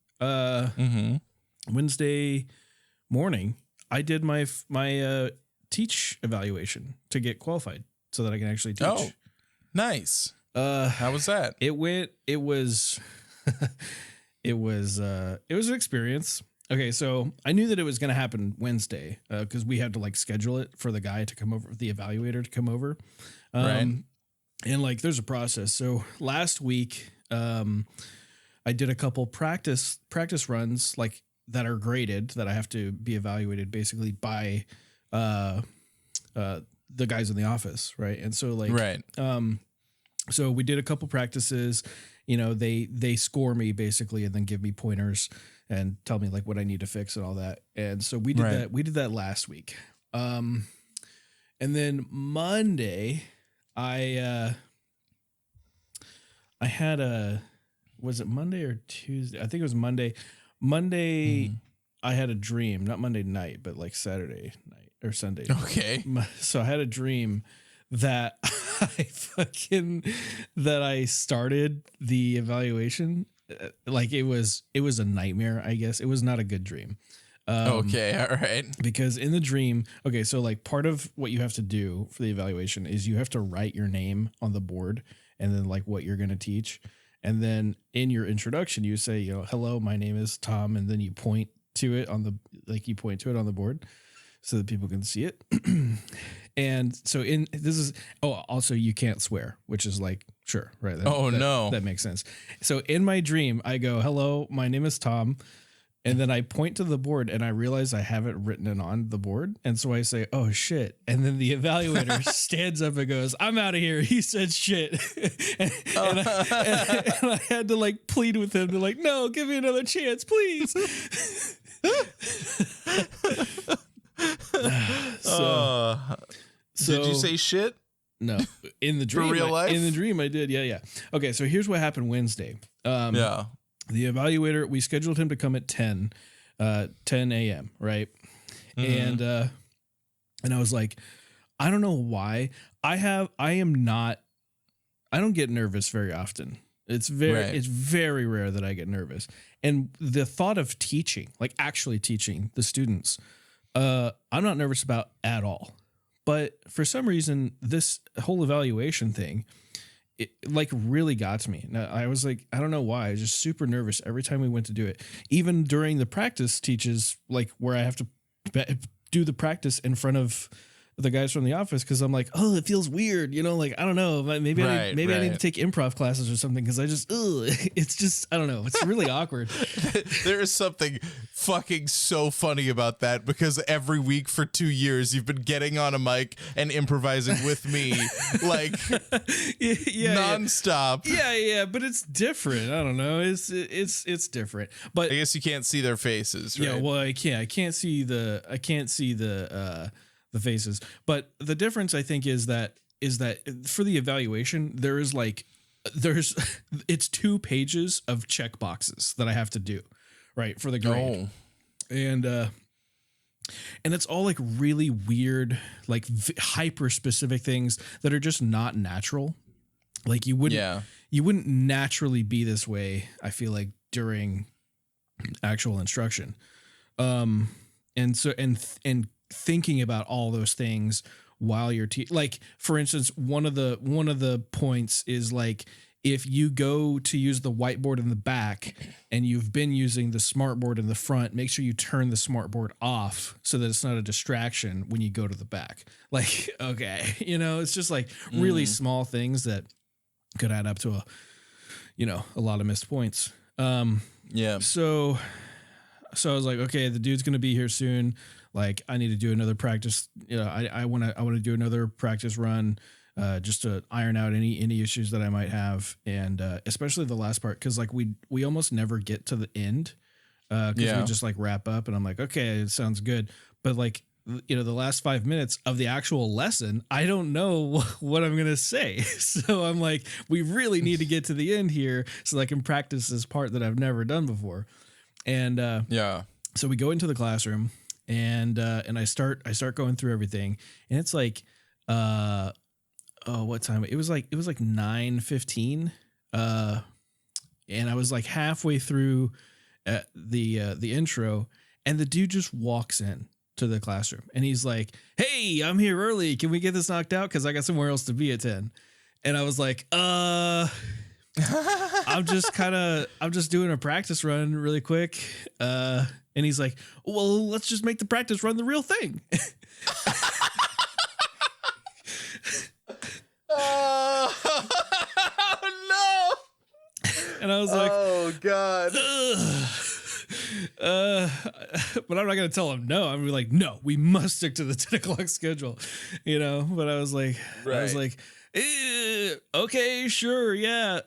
Wednesday morning, I did my teach evaluation to get qualified so that I can actually teach. Oh, nice. How was that? It was it was an experience. Okay, so I knew that it was going to happen Wednesday because we had to like schedule it for the guy to come over, the evaluator to come over. Right. And like, there's a process. So last week, I did a couple practice runs like that are graded that I have to be evaluated basically by the guys in the office, right? And so like, right. So we did a couple practices, you know, they score me basically and then give me pointers and tell me like what I need to fix and all that. And so we did that. We did that last week. And then Monday I had was it Monday or Tuesday? I think it was Monday. Monday, I had a dream, not Monday night, but like Saturday night or Sunday. Okay. So I had a dream that that I started the evaluation. Like it was a nightmare, I guess. It was not a good dream. Okay. All right. Because in the dream, okay, so like part of what you have to do for the evaluation is you have to write your name on the board and then like what you're going to teach. And then in your introduction, you say, you know, hello, my name is Tom. And then you point to it on the board so that people can see it. And so also you can't swear, which is like, sure. Right. No. That makes sense. So in my dream, I go, hello, my name is Tom. And then I point to the board and I realize I haven't written it on the board. And so I say, oh shit. And then the evaluator stands up and goes, I'm out of here. He said shit. and I had to like plead with him to like, no, give me another chance, please. So did you say shit? No, in the dream, For real life? in the dream I did. Yeah. Okay. So here's what happened Wednesday. Yeah. The evaluator, we scheduled him to come at 10 a.m. Right. And I was like, I don't know why I don't get nervous very often. It's very rare that I get nervous. And the thought of teaching, like actually teaching the students, I'm not nervous about at all. But for some reason, this whole evaluation thing, it like really got to me. Now, I was like, I don't know why. I was just super nervous every time we went to do it. Even during the practice teaches, like where I have to do the practice in front of the guys from the office, because I'm like, oh, it feels weird, like I don't know, maybe I need to take improv classes or something, because I just it's just I don't know, it's really awkward. There is something fucking so funny about that, because every week for 2 years you've been getting on a mic and improvising with me like nonstop. Yeah, but it's different. I don't know, it's different. But I guess you can't see their faces, right? Yeah, well, I can't see the faces. But the difference, I think, is that for the evaluation, there's it's 2 pages of check boxes that I have to do, right, for the grade. And it's all like really weird, like hyper specific things that are just not natural. Like you wouldn't naturally be this way, I feel like, during actual instruction. And so thinking about all those things while you're like, for instance, one of the points is like, if you go to use the whiteboard in the back and you've been using the smartboard in the front, make sure you turn the smartboard off so that it's not a distraction when you go to the back. Like, okay, it's just like really small things that could add up to a lot of missed points. Yeah. So I was like, okay, the dude's going to be here soon. Like, I need to do another practice. I want to do another practice run, just to iron out any issues that I might have, and especially the last part, because like we almost never get to the end, because we just like wrap up, and I'm like, okay, it sounds good, but like the last 5 minutes of the actual lesson, I don't know what I'm gonna say, so I'm like, we really need to get to the end here so that I can practice this part that I've never done before, and so we go into the classroom. And I start going through everything, and it's like, what time? It was like 9:15, and I was like halfway through the intro, and the dude just walks in to the classroom, and he's like, "Hey, I'm here early. Can we get this knocked out? Because I got somewhere else to be at 10." And I was like, I'm just doing a practice run really quick. And he's like, well, let's just make the practice run the real thing. Oh, no. And I was like, oh, God. But I'm not going to tell him no. I'm like, no, we must stick to the 10 o'clock schedule, but I was like, okay, sure. Yeah.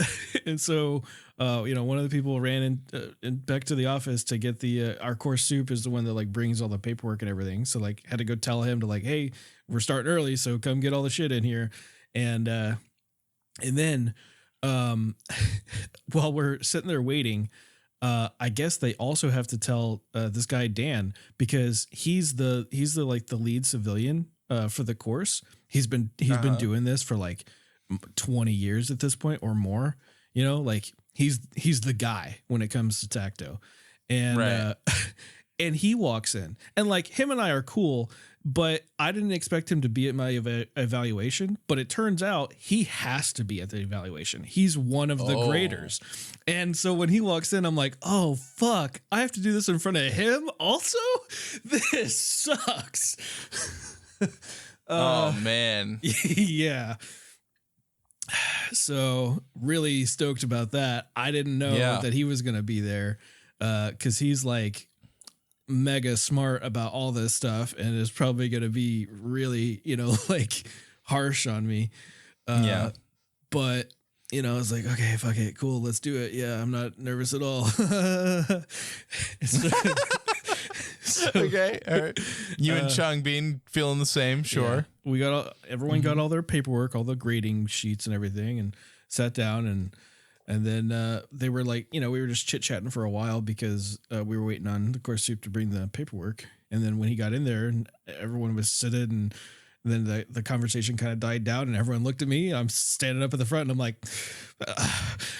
And so, one of the people ran in back to the office to get our course soup is the one that like brings all the paperwork and everything. So like had to go tell him to like, hey, we're starting early, so come get all the shit in here. And then while we're sitting there waiting, I guess they also have to tell this guy Dan, because he's the like the lead civilian for the course. He's been doing this for like 20 years at this point or more. Like he's the guy when it comes to Tacto, and and he walks in, and like him and I are cool, but I didn't expect him to be at my evaluation. But it turns out he has to be at the evaluation. He's one of the graders, and so when he walks in, I'm like, oh fuck, I have to do this in front of him also. This sucks. Oh man, yeah. So really stoked about that. I didn't know that he was going to be there. because he's like mega smart about all this stuff and is probably going to be really, like harsh on me. Yeah. But, I was like, okay, fuck it. Cool. Let's do it. Yeah. I'm not nervous at all. Okay. All right. You and Chang Bean feeling the same. Sure. Yeah. We got everyone got all their paperwork, all the grading sheets and everything, and sat down and then they were like, we were just chit chatting for a while because we were waiting on the course soup to bring the paperwork. And then when he got in there and everyone was sitting, and then the conversation kind of died down and everyone looked at me. I'm standing up at the front and I'm like,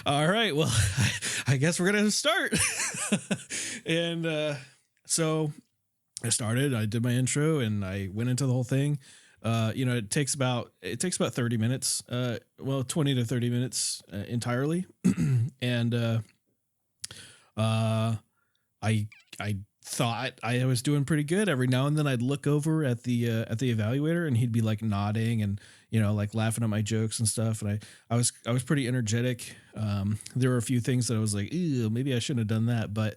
all right, well, I guess we're going to start. And so I started, I did my intro and I went into the whole thing. It takes about 30 minutes, 20 to 30 minutes entirely. And I thought I was doing pretty good. Every now and then I'd look over at the evaluator and he'd be like nodding and, like laughing at my jokes and stuff. And I was pretty energetic. There were a few things that I was like, ew, maybe I shouldn't have done that, but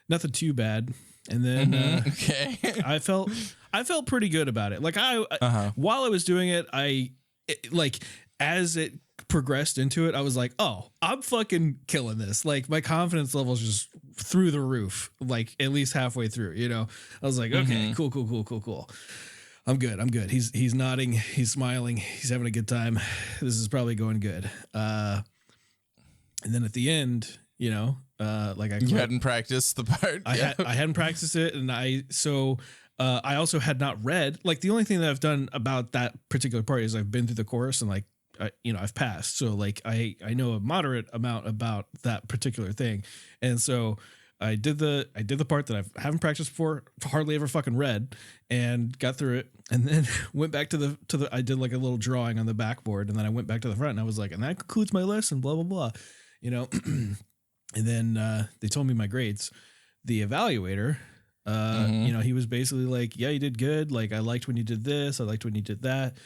nothing too bad. And then okay. I felt pretty good about it. Like while I was doing it, as it progressed into it, I was like, oh, I'm fucking killing this. Like my confidence level is just through the roof, like at least halfway through, I was like, okay, cool. I'm good. He's nodding. He's smiling. He's having a good time. This is probably going good. And then at the end, you hadn't practiced the part. I hadn't practiced it. And I also had not read, like the only thing that I've done about that particular part is I've been through the course and like, I've passed. So like, I know a moderate amount about that particular thing. And so I did the part that I haven't practiced before, hardly ever fucking read, and got through it. And then went back to the, I did like a little drawing on the backboard. And then I went back to the front and I was like, and that concludes my lesson, blah, blah, blah, And then they told me my grades. The evaluator, he was basically like, yeah, you did good. Like, I liked when you did this. I liked when you did that.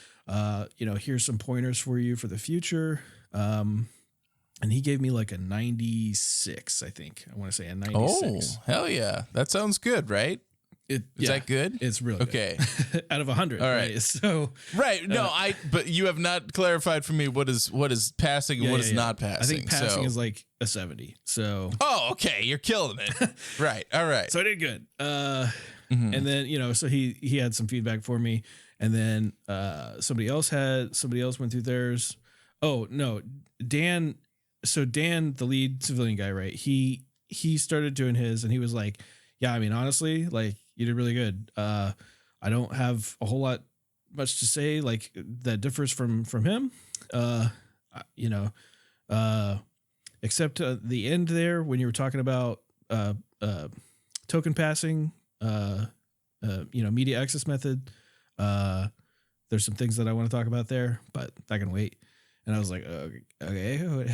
Here's some pointers for you for the future. And he gave me like a 96, I think. I want to say a 96. Oh, hell yeah. That sounds good, right? Is that good? It's really okay. Good. Out of 100. All right. So right. No, but you have not clarified for me what is passing and what is not passing. I think passing is like a 70. So oh, okay. You're killing it. Right. All right. So I did good. And then, so he had some feedback for me, and then somebody else went through theirs. Oh, no. Dan, the lead civilian guy, right? He started doing his and he was like, yeah, I mean, honestly, like you did really good. I don't have a whole lot much to say like that differs from him. Except the end there when you were talking about token passing, media access method. There's some things that I want to talk about there, but that can wait. And I was like, okay,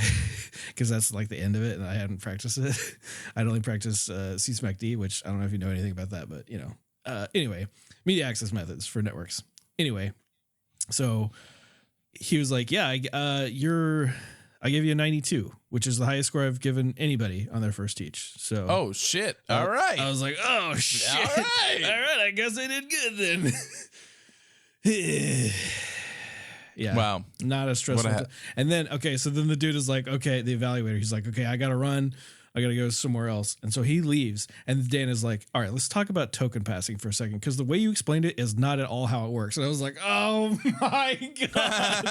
because that's like the end of it, and I hadn't practiced it. I'd only practiced C-SMAC-D, which I don't know if you know anything about that, but anyway, media access methods for networks. Anyway, so he was like, yeah, I gave you a 92, which is the highest score I've given anybody on their first teach. So, oh shit! All right, I was like, oh shit! All right, I guess I did good then. Yeah. Wow. Not as stressful. And then, so then the dude is like, okay, the evaluator, he's like, okay, I got to run. I got to go somewhere else. And so he leaves. And Dan is like, all right, let's talk about token passing for a second. Because the way you explained it is not at all how it works. And I was like, oh my God.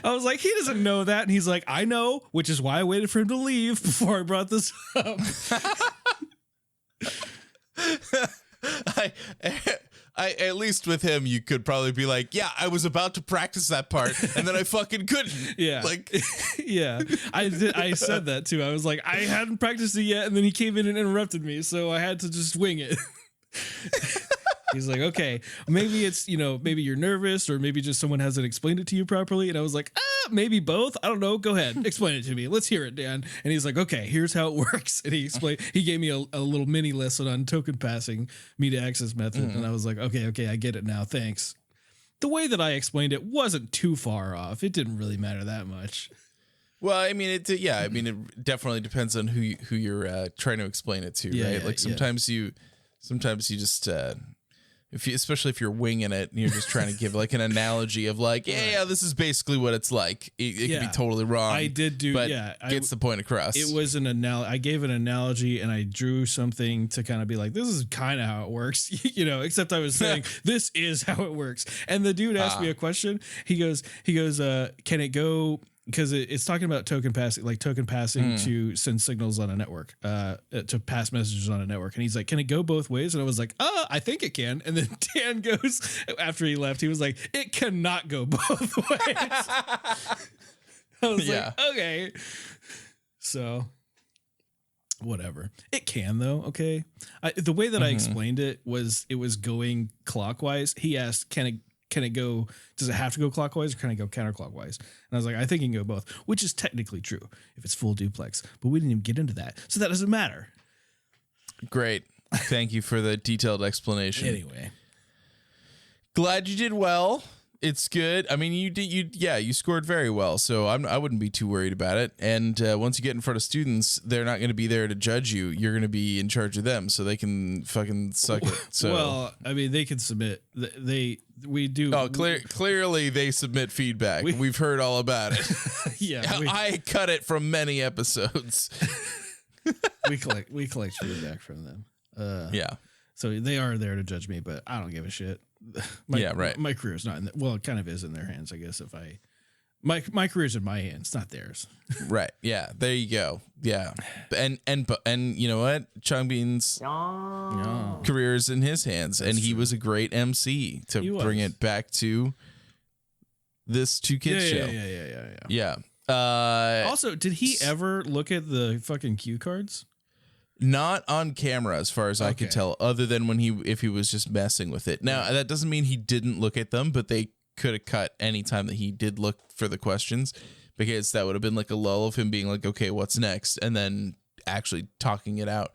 I was like, he doesn't know that. And he's like, I know, which is why I waited for him to leave before I brought this up. I at least with him, you could probably be like, yeah, I was about to practice that part and then I fucking couldn't. Yeah. Like, yeah, I said that too. I was like, I hadn't practiced it yet. And then he came in and interrupted me. So I had to just wing it. He's like, okay, maybe it's, maybe you're nervous or maybe just someone hasn't explained it to you properly. And I was like, maybe both. I don't know. Go ahead. Explain it to me. Let's hear it, Dan. And he's like, okay, here's how it works. And he gave me a little mini lesson on token passing media access method. And I was like, okay, I get it now. Thanks. The way that I explained it wasn't too far off. It didn't really matter that much. Well, I mean, it definitely depends on who you're trying to explain it to, right? Yeah, Like sometimes you just especially if you're winging it and you're just trying to give like an analogy of like, yeah, this is basically what it's like. It could be totally wrong. I did do, but I gets the point across. It was an I gave an analogy and I drew something to kind of be like, this is kind of how it works, except I was saying this is how it works. And the dude asked me a question. He goes, can it go? Because it's talking about token passing to send signals on a network, to pass messages on a network. And he's like, can it go both ways? And I was like, I think it can. And then Dan goes, after he left, he was like, it cannot go both ways. I was like, okay. So whatever. It can though. Okay. The way that I explained it was going clockwise. He asked, can it go, does it have to go clockwise or can it go counterclockwise? And I was like, I think it can go both, which is technically true if it's full duplex, but we didn't even get into that. So that doesn't matter. Great. Thank you for the detailed explanation. Anyway. Glad you did well. It's good. I mean, you scored very well. So I wouldn't be too worried about it. And once you get in front of students, they're not going to be there to judge you. You're going to be in charge of them, so they can fucking suck it. So, well, I mean, they can submit. We do. Oh, clearly they submit feedback. We've heard all about it. Yeah, I cut it from many episodes. we collect feedback from them. Yeah. So they are there to judge me, but I don't give a shit. My career's not it kind of is in their hands, I guess. My career's in my hands, not theirs. Right. Yeah. There you go. Yeah. And you know what? Changbean's career is in his hands. That's true. He was a great MC to bring it back to this Two Kids show. Yeah. Also, did he ever look at the fucking cue cards? Not on camera, as far as I could tell, other than if he was just messing with it. Now, that doesn't mean he didn't look at them, but they could have cut any time that he did look for the questions, because that would have been like a lull of him being like, okay, what's next? And then actually talking it out.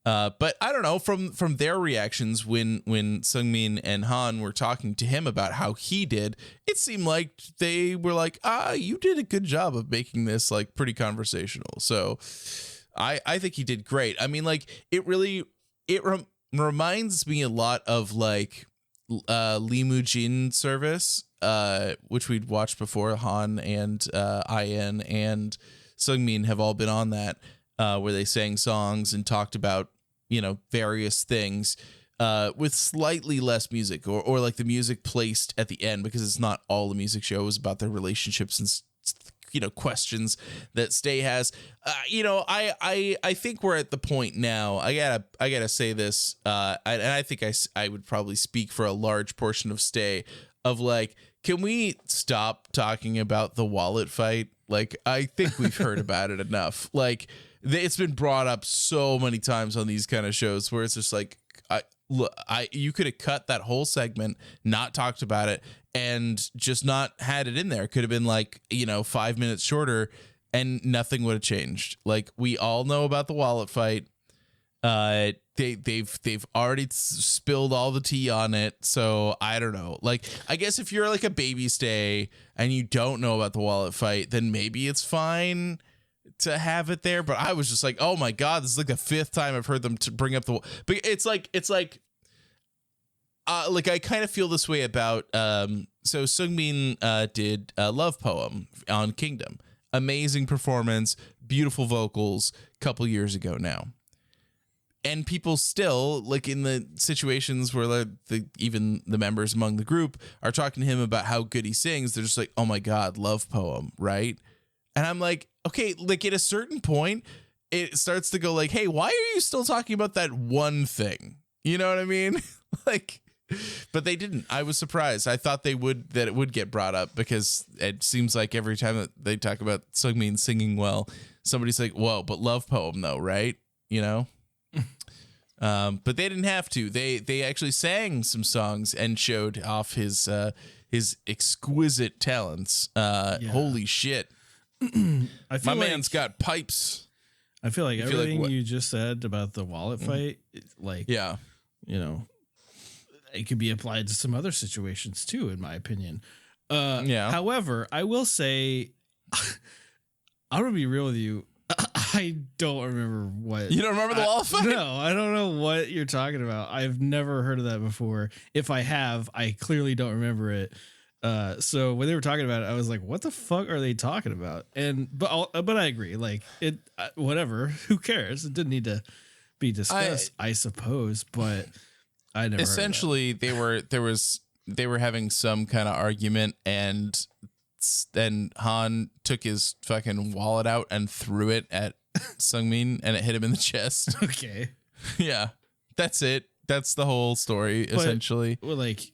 But I don't know, from their reactions when Seungmin and Han were talking to him about how he did, it seemed like they were like, you did a good job of making this like pretty conversational. So I think he did great. I mean, like it reminds me a lot of like Lee Moo-jin Service, which we'd watched before. Han and IN and Seungmin have all been on that, where they sang songs and talked about, various things with slightly less music or like the music placed at the end, because it's not all the music show is about their relationships and questions that Stay has. I think we're at the point now. I gotta say this, and I think I would probably speak for a large portion of Stay, of like, can we stop talking about the wallet fight? Like, I think we've heard about it enough. Like, it's been brought up so many times on these kind of shows where it's just like, you could have cut that whole segment, not talked about it, and just not had it in there. Could have been like, 5 minutes shorter and nothing would have changed. Like, we all know about the wallet fight. They've already spilled all the tea on it. So I don't know. Like, I guess if you're like a baby Stay and you don't know about the wallet fight, then maybe it's fine to have it there. But I was just like, oh my God, this is like the fifth time I've heard them to bring up but it's like I kind of feel this way about, so Seungmin did a Love Poem on Kingdom. Amazing performance, beautiful vocals, couple years ago now. And people still, like in the situations where even the members among the group are talking to him about how good he sings, they're just like, oh my God, Love Poem, right? And I'm like, okay, like at a certain point, it starts to go like, hey, why are you still talking about that one thing? You know what I mean? Like, but they didn't. I was surprised. I thought that it would get brought up, because it seems like every time that they talk about Seungmin singing well, somebody's like, whoa, but Love Poem though, right? But they didn't have to. They actually sang some songs and showed off his exquisite talents. Holy shit. My man's got pipes. I feel like everything you just said about the wallet fight, it could be applied to some other situations too, in my opinion. However, I will say, I'm gonna be real with you. I don't remember what. You don't remember the wall fight? No, I don't know what you're talking about. I've never heard of that before. If I have, I clearly don't remember it. So when they were talking about it, I was like, "What the fuck are they talking about?" But I agree. Like it, whatever. Who cares? It didn't need to be discussed, I suppose. But I never. Essentially, they were having some kind of argument, and then Han took his fucking wallet out and threw it at Sungmin, and it hit him in the chest. Okay. Yeah, that's it. That's the whole story, essentially. Well, like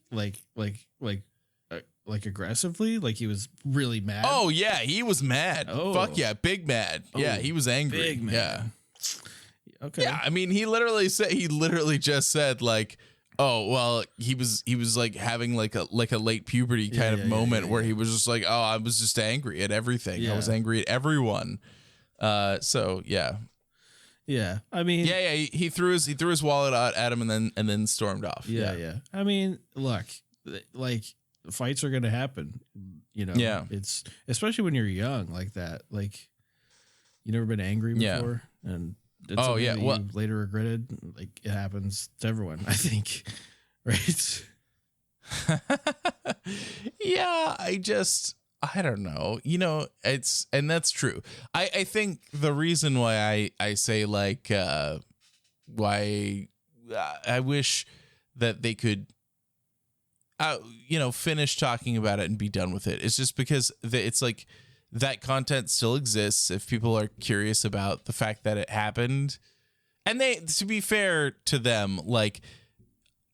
aggressively, like he was really mad. Oh yeah, he was mad. Oh. Fuck yeah, big mad. Yeah, he was angry. Big mad. Yeah. Okay. Yeah, I mean, he literally just said like, oh well, he was like having like a late puberty kind of moment where he was just like, oh, I was just angry at everything. Yeah. I was angry at everyone. So yeah. Yeah. I mean, Yeah. He threw his wallet out at him and then stormed off. Yeah. I mean, look, like fights are gonna happen. You know. Yeah. It's especially when you're young like that. Like, you never been angry before, and it's something that you later regretted. Like it happens to everyone, I think. Right. Yeah, I don't know. You know, and that's true. I think the reason why I say like why I wish that they could finish talking about it and be done with it. It's just because it's like that content still exists if people are curious about the fact that it happened. And to be fair to them, like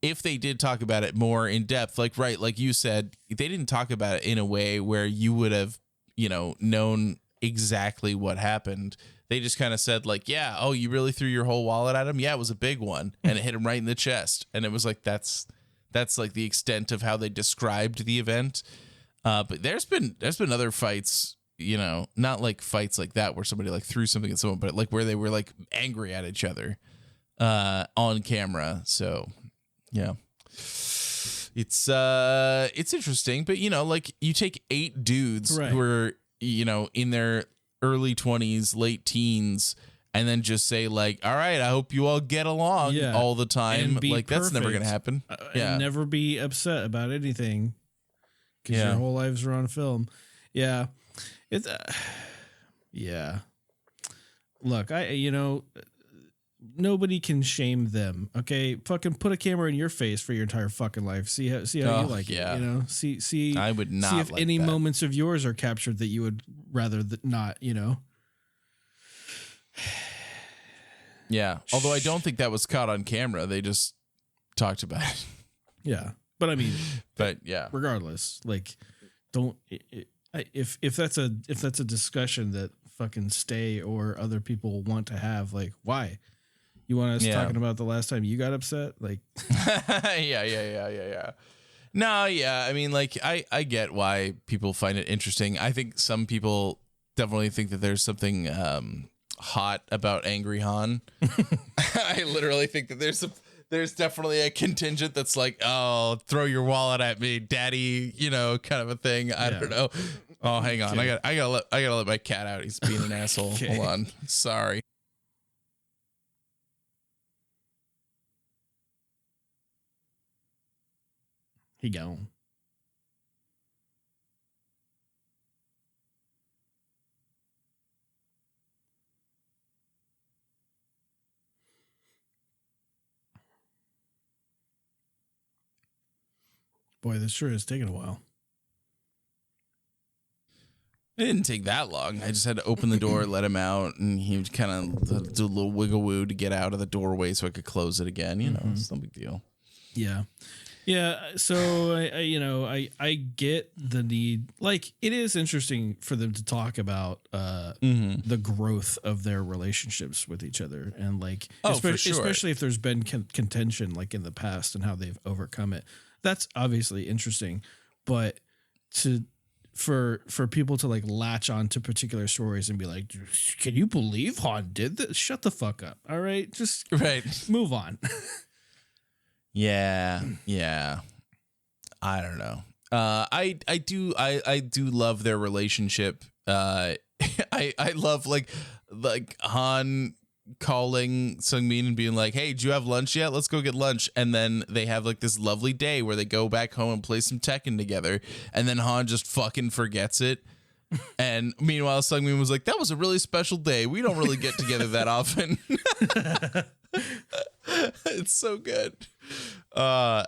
if they did talk about it more in depth, like you said, they didn't talk about it in a way where you would have, known exactly what happened. They just kind of said like, yeah, oh, you really threw your whole wallet at him? Yeah, it was a big one. And it hit him right in the chest. And it was like, that's like the extent of how they described the event. But there's been other fights, not like fights like that where somebody like threw something at someone, but like where they were like angry at each other on camera. So yeah, it's interesting, but like you take 8 dudes Right. who are, in their early 20s, late teens, and then just say like, all right, I hope you all get along all the time. And be Like that's never perfect. going to happen. And never be upset about anything because your whole lives are on film. Yeah. It's yeah. Look, nobody can shame them. Okay, fucking put a camera in your face for your entire fucking life. See how you like it. See. I would not. See if like any that. moments of yours are captured that you would rather not. Yeah. Although I don't think that was caught on camera. They just talked about it. Yeah, but I mean, But yeah. regardless, like, don't. If that's a discussion that fucking Stay or other people want to have, like, why? You want us talking about the last time you got upset? Like, yeah. No, yeah. I mean, like, I get why people find it interesting. I think some people definitely think that there's something hot about Angry Han. I literally think that there's definitely a contingent that's like, oh, throw your wallet at me, daddy, kind of a thing. I don't know. Oh, hang on. Okay. I gotta let my cat out. He's being an asshole. Okay. Hold on. Sorry. he gone. Boy, this sure is taking a while. It didn't take that long. I just had to open the door, let him out, and he would kind of do a little wiggle woo to get out of the doorway so I could close it again. It's no big deal. Yeah. Yeah. So I get the need. Like, it is interesting for them to talk about the growth of their relationships with each other, and like, for sure. especially if there's been contention like in the past and how they've overcome it. That's obviously interesting, but for people to like latch on to particular stories and be like, can you believe Han did this? Shut the fuck up. All right. Just move on. Yeah. I don't know. I do love their relationship. I love like Han calling Sungmin and being like, hey, do you have lunch yet? Let's go get lunch. And then they have like this lovely day where they go back home and play some Tekken together. And then Han just fucking forgets it. And meanwhile, Sungmin was like, that was a really special day. We don't really get together that often. It's so good. I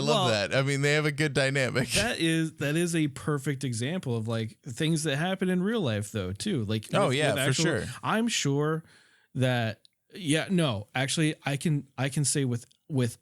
love that. I mean, they have a good dynamic. That is a perfect example of like things that happen in real life though, too. Like, for sure. I'm sure that, actually I can say with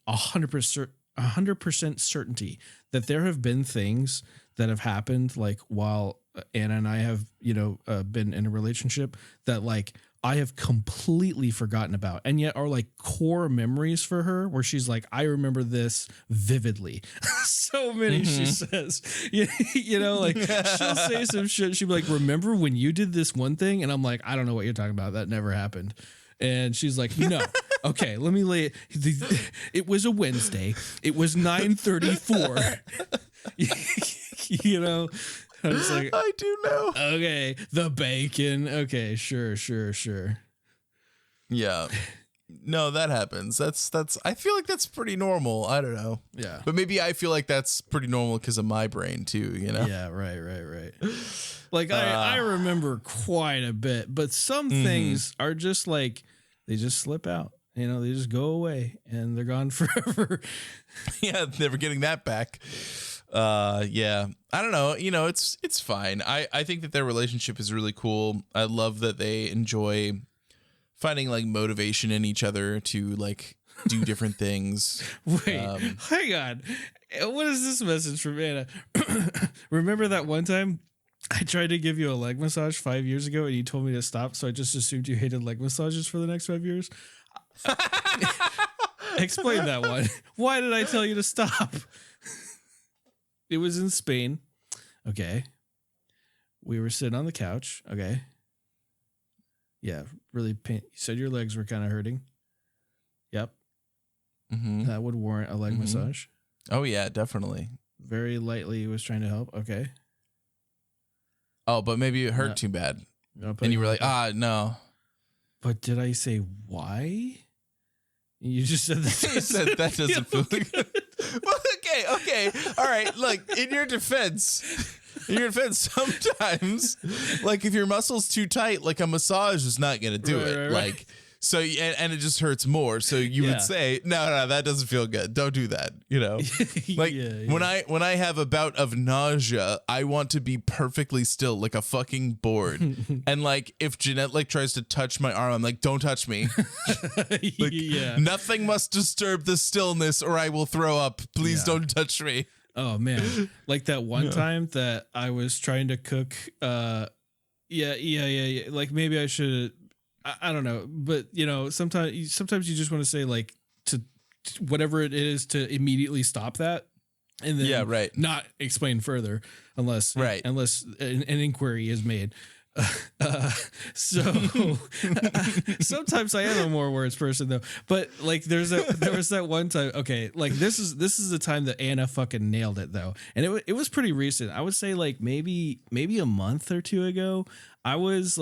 100% certainty that there have been things that have happened like while Anna and I have, been in a relationship that like I have completely forgotten about, and yet are like core memories for her where she's like, I remember this vividly. So many, she says, like she'll say some shit. She'll be like, remember when you did this one thing? And I'm like, I don't know what you're talking about. That never happened. And she's like, no. Okay, let me lay it. It was a Wednesday. It was 9:34. I was like, I do know. Okay, the bacon. Okay, sure. Yeah. No, that happens. That's I feel like that's pretty normal. I don't know. Yeah. But maybe I feel like that's pretty normal because of my brain too, Yeah, right. Like I remember quite a bit, but some things are just like they just slip out. They just go away and they're gone forever. Yeah, never getting that back. Yeah, I don't know. It's fine. I think that their relationship is really cool. I love that they enjoy finding like motivation in each other to like do different things. Wait, hang on. What is this message from Anna? Remember that one time I tried to give you a leg massage 5 years ago and you told me to stop, so I just assumed you hated leg massages for the next 5 years? Explain that one. Why did I tell you to stop? It was in Spain. Okay. We were sitting on the couch. Okay. Yeah, really pain. You said your legs were kind of hurting. Yep. Mm-hmm. That would warrant a leg massage. Oh, yeah, definitely. Very lightly was trying to help. Okay. Oh, but maybe it hurt too bad. And you were like, no. But did I say why? You just said that. You said that doesn't feel good. Well, okay. All right. Like, in your defense, sometimes, like, if your muscle's too tight, like, a massage is not going to do it. Right. Like, so, and it just hurts more. So you would say, no, that doesn't feel good. Don't do that. Like, when I have a bout of nausea, I want to be perfectly still, like a fucking board. And, like, if Jeanette, like, tries to touch my arm, I'm like, don't touch me. Like, nothing must disturb the stillness or I will throw up. Please don't touch me. Oh, man. Like that one time that I was trying to cook. Yeah. Like, maybe I should. I don't know, but sometimes you just want to say like to whatever it is to immediately stop that, and then not explain further unless an inquiry is made. So sometimes I am a more words person though, but like there was that one time. Okay, like this is the time that Anna fucking nailed it though, and it was pretty recent. I would say like maybe a month or two ago. I was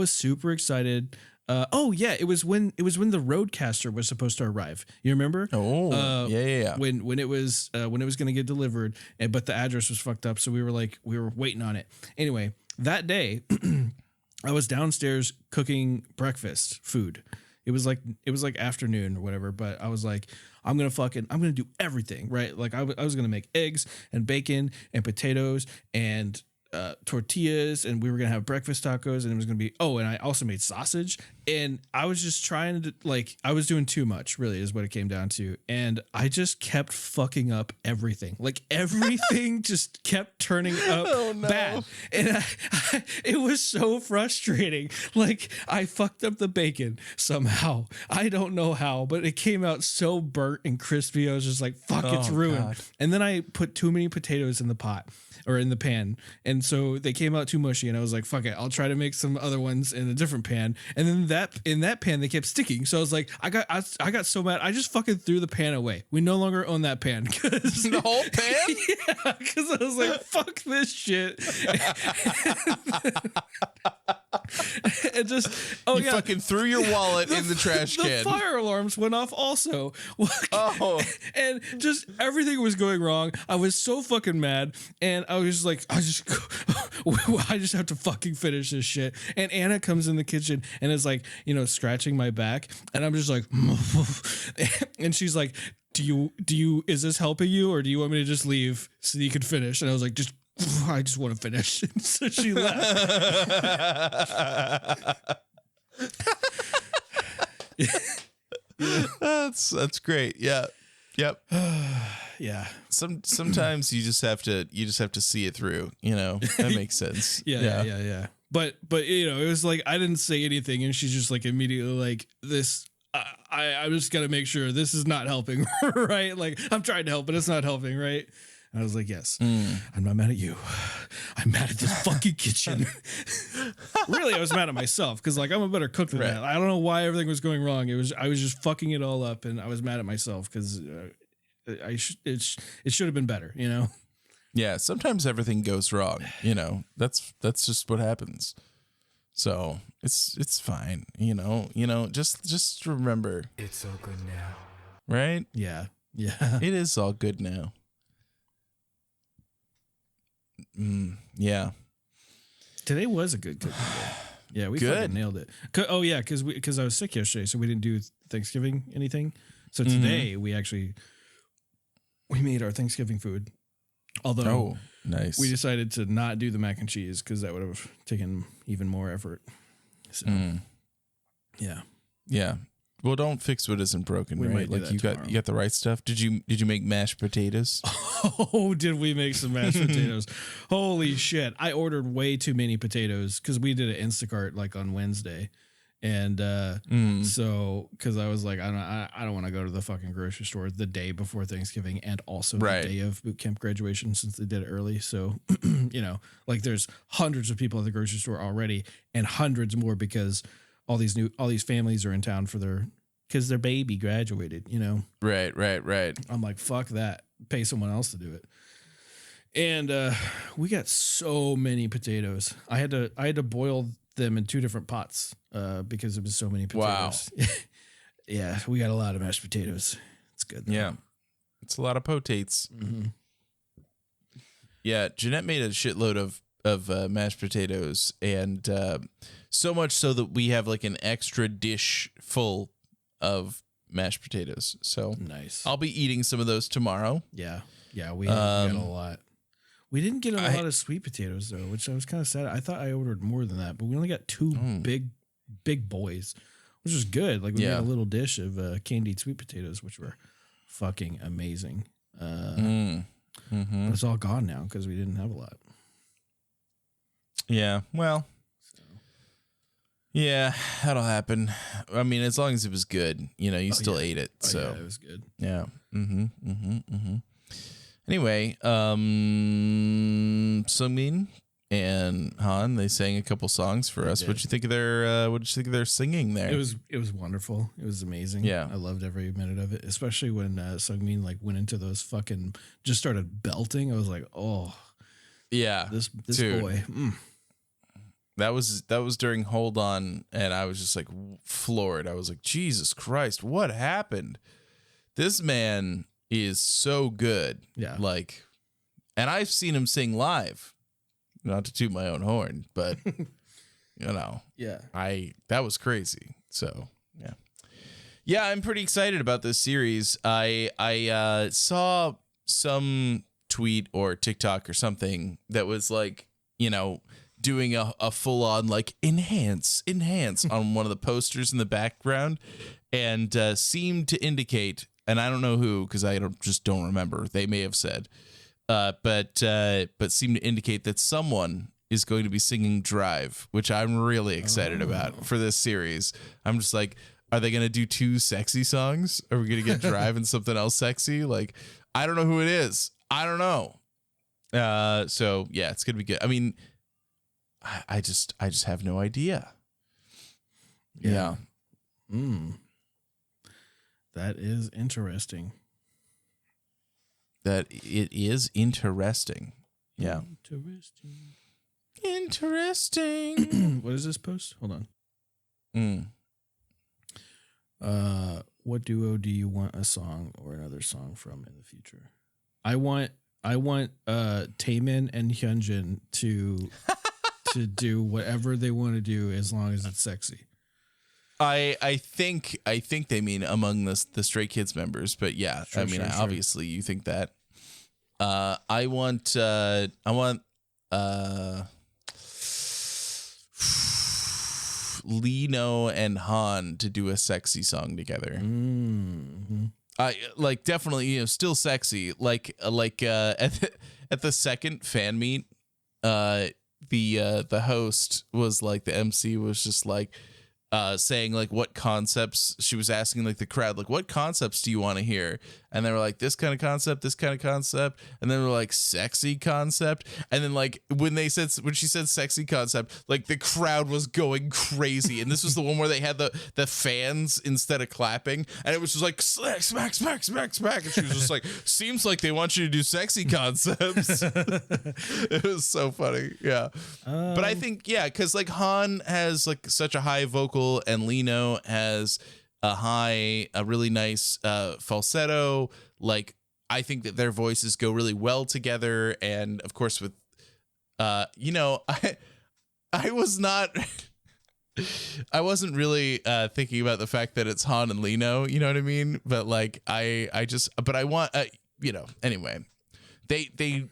super excited. It was when the Roadcaster was supposed to arrive. You remember? Yeah. When it was going to get delivered, but the address was fucked up, so we were waiting on it. Anyway, that day, I was downstairs cooking breakfast food. It was like afternoon or whatever, but I was like, I'm gonna do everything right. Like I was gonna make eggs and bacon and potatoes and tortillas, and we were gonna have breakfast tacos, and it was gonna be and I also made sausage, and I was just trying to I was doing too much, really is what it came down to, and I just kept fucking up everything. Like everything just kept turning up bad, and it was so frustrating. Like I fucked up the bacon somehow. I don't know how, but it came out so burnt and crispy. I was just like, fuck, it's ruined. God. And then I put too many potatoes in the pot or in the pan, and so they came out too mushy, and I was like, fuck it, I'll try to make some other ones in a different pan. And then in that pan they kept sticking, so I was like, I got so mad, I just fucking threw the pan away. We no longer own that pan. The whole pan? Yeah, because I was like, fuck this shit. It just you fucking threw your wallet in the trash can. The fire alarms went off also. Oh. And just everything was going wrong. I was so fucking mad, and I was like, I just have to fucking finish this shit. And Anna comes in the kitchen and is like, scratching my back, and I'm just like, and she's like, do you is this helping you, or do you want me to just leave so you can finish? And I was like, I just want to finish. So she left. That's great. Yeah. Yep. Yeah. Sometimes you just have to see it through, That makes sense. Yeah. But it was like, I didn't say anything, and she's just like immediately like, this I'm just gotta make sure this is not helping, right? Like, I'm trying to help, but it's not helping, right? And I was like, yes, I'm not mad at you. I'm mad at this fucking kitchen. Really, I was mad at myself, because like, I'm a better cook than that. I don't know why everything was going wrong. I was just fucking it all up, and I was mad at myself because it should have been better, Yeah, sometimes everything goes wrong. That's just what happens. So it's fine. Just remember, It's all good now. right? Yeah. It is all good now. Yeah. Today was a good cooking day. Yeah, we Good. fucking nailed it. Oh yeah, because I was sick yesterday, so we didn't do Thanksgiving anything. So today we made our Thanksgiving food. Although nice. we decided to not do the mac and cheese because that would have taken even more effort. So yeah. Yeah. Well, don't fix what isn't broken, We right? might do Like that you tomorrow. got the right stuff. Did you make mashed potatoes? Oh, did we make some mashed potatoes? Holy shit. I ordered way too many potatoes because we did an Instacart like on Wednesday. And so, because I was like, I don't want to go to the fucking grocery store the day before Thanksgiving and also Right. the day of boot camp graduation, since they did it early. So, like there's hundreds of people at the grocery store already, and hundreds more because all these families are in town because their baby graduated, Right. I'm like, fuck that. Pay someone else to do it. And we got so many potatoes. I had to boil them in two different pots because there was so many potatoes. Wow. Yeah, we got a lot of mashed potatoes. It's good though. Yeah. It's a lot of potates. Mm-hmm. Yeah, Jeanette made a shitload of mashed potatoes, and so much so that we have like an extra dish full of mashed potatoes. So Nice. I'll be eating some of those tomorrow. Yeah, we got a lot. We didn't get a I- lot of sweet potatoes though, which I was kind of sad. I thought I ordered more than that, but we only got two big boys, which was good. Like we Yeah. had a little dish of candied sweet potatoes, which were fucking amazing. Mm. But it's all gone now because we didn't have a lot. Yeah, well, yeah, that'll happen. I mean, as long as it was good, you still ate it. Oh, So yeah, it was good. yeah. Anyway, Sungmin and Han, they sang a couple songs for us. did. What'd you think of their singing there? It was wonderful. It was amazing. Yeah. I loved every minute of it, especially when Sungmin like went into those fucking just started belting. I was like, oh, yeah, this dude. boy. That was during Hold On, and I was just like floored. I was like, Jesus Christ, what happened? This man is so good. Yeah. Like, and I've seen him sing live. Not to toot my own horn, but Yeah. that was crazy. So yeah, I'm pretty excited about this series. I saw some tweet or TikTok or something that was like, doing a full on like enhance on one of the posters in the background, and seemed to indicate, and I don't know who, because I don't remember. They may have said, but seemed to indicate that someone is going to be singing Drive, which I'm really excited about for this series. I'm just like, are they going to do two sexy songs? Are we going to get Drive and something else sexy? Like, I don't know who it is. I don't know. So yeah, it's gonna be good. I mean, I just have no idea. Yeah. That is interesting. That it is interesting. Yeah. Interesting. What is this post? Hold on. Mm. What duo do you want a song or another song from in the future? I want Taemin and Hyunjin to do whatever they want to do as long as it's sexy. I think they mean among the Stray Kids members, but yeah, Sure, I mean, sure. obviously you think that. I want Lino and Han to do a sexy song together. Mm-hmm. I like definitely, still sexy. Like at the second fan meet, the host was like, the MC was just like saying like what concepts, she was asking like the crowd, like, what concepts do you want to hear? And they were like, this kind of concept, and then they were like, sexy concept. And then like when she said sexy concept, like the crowd was going crazy. And this was the one where they had the fans instead of clapping, and it was just like smack, smack, smack, smack. And she was just like, seems like they want you to do sexy concepts. It was so funny. Yeah. But I think, yeah, because like Han has like such a high vocal, and Lino has a really nice falsetto. Like, I think that their voices go really well together. And of course with I wasn't really thinking about the fact that it's Han and Lino, you know what I mean? But like I want anyway, they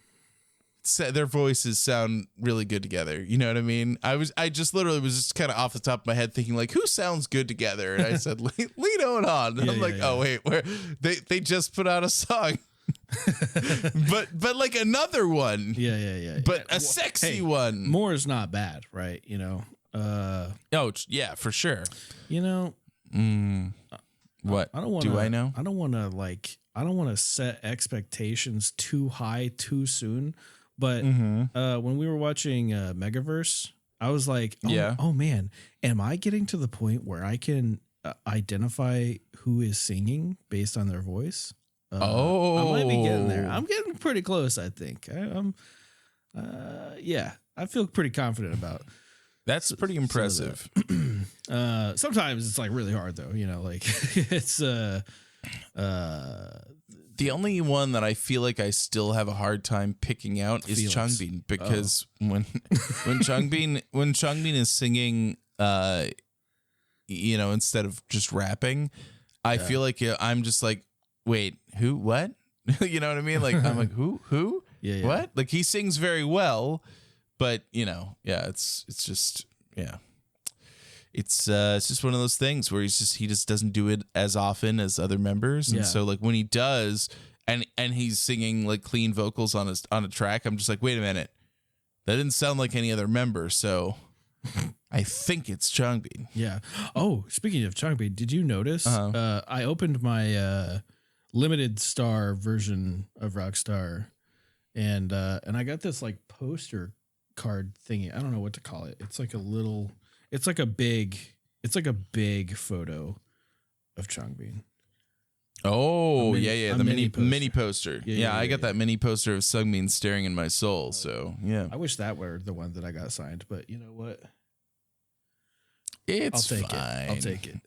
said their voices sound really good together, you know what I mean? I just literally was just kind of off the top of my head thinking like, who sounds good together? And I said Lino and Han. And I'm like, oh wait, where they just put out a song. but like another one. Yeah. But a sexy one. More is not bad, right? Oh yeah, for sure. What I don't want do I know? I don't want to set expectations too high too soon. But when we were watching Megaverse, I was like, oh man, am I getting to the point where I can identify who is singing based on their voice? I might be getting there. I'm getting pretty close, I think. I feel pretty confident about. That's pretty impressive. Sometimes it's like really hard though, like it's the only one that I feel like I still have a hard time picking out is Felix. Changbin, because when Changbin is singing, instead of just rapping, I feel like I'm just like, wait, who, what? You know what I mean? Like, I'm like, who? Yeah. What? Like, he sings very well, but it's just, yeah. It's just one of those things where he just doesn't do it as often as other members, and so like when he does, and he's singing like clean vocals on a track, I'm just like, wait a minute, that didn't sound like any other member, so I think it's Changbin. Yeah. Oh, speaking of Changbin, did you notice? I opened my limited star version of Rockstar, and I got this like poster card thingy. I don't know what to call it. It's like a little. It's like a big photo of Changbin. Oh, the mini poster. Yeah, I got that mini poster of Sungmin staring in my soul. So yeah, I wish that were the one that I got signed, but you know what? I'll take it.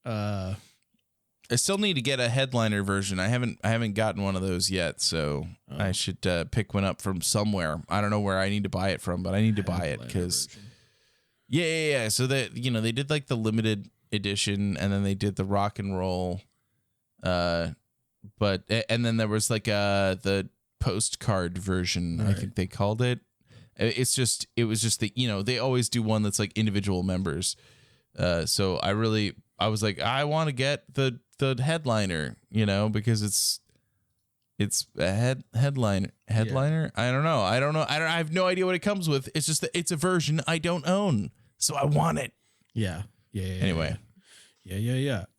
I still need to get a headliner version. I haven't gotten one of those yet, so I should pick one up from somewhere. I don't know where I need to buy it from, but I need to buy it because. Yeah. So that they did like the limited edition, and then they did the rock and roll, and then there was like the postcard version. Right. I think they called it. It was just they always do one that's like individual members. So I was like, I want to get the headliner, because it's a headliner. Yeah. I don't know. I have no idea what it comes with. It's just that it's a version I don't own, so I want it. Yeah. Anyway. Yeah.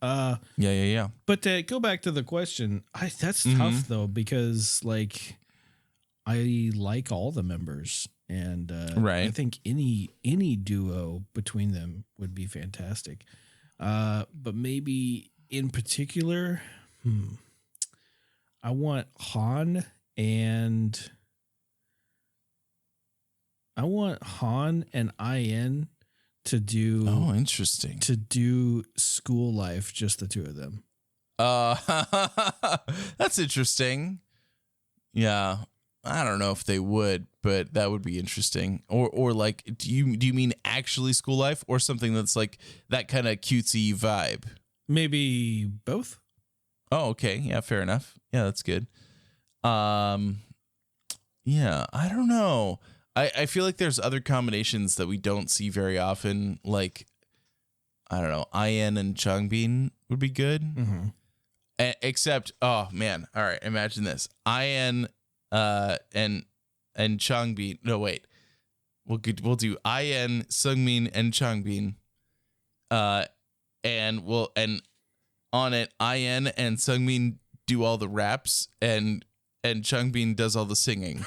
Yeah. But to go back to the question, that's tough though, because like I like all the members, and Right. I think any duo between them would be fantastic. But maybe in particular, I want Han and IN to do. Oh, interesting. To do School Life, just the two of them. That's interesting. Yeah, I don't know if they would, but that would be interesting. Or like, do you mean actually School Life, or something that's like that kind of cutesy vibe? Maybe both. Oh, okay. Yeah, fair enough. Yeah, that's good. Yeah, I don't know. I feel like there's other combinations that we don't see very often. Like, I don't know, IN and Changbin would be good. Mm-hmm. Except, oh man, all right, imagine this: IN and Changbin. No, wait, we'll do IN, Sungmin, and Changbin. And on it, IN and Sungmin do all the raps, and Changbin does all the singing.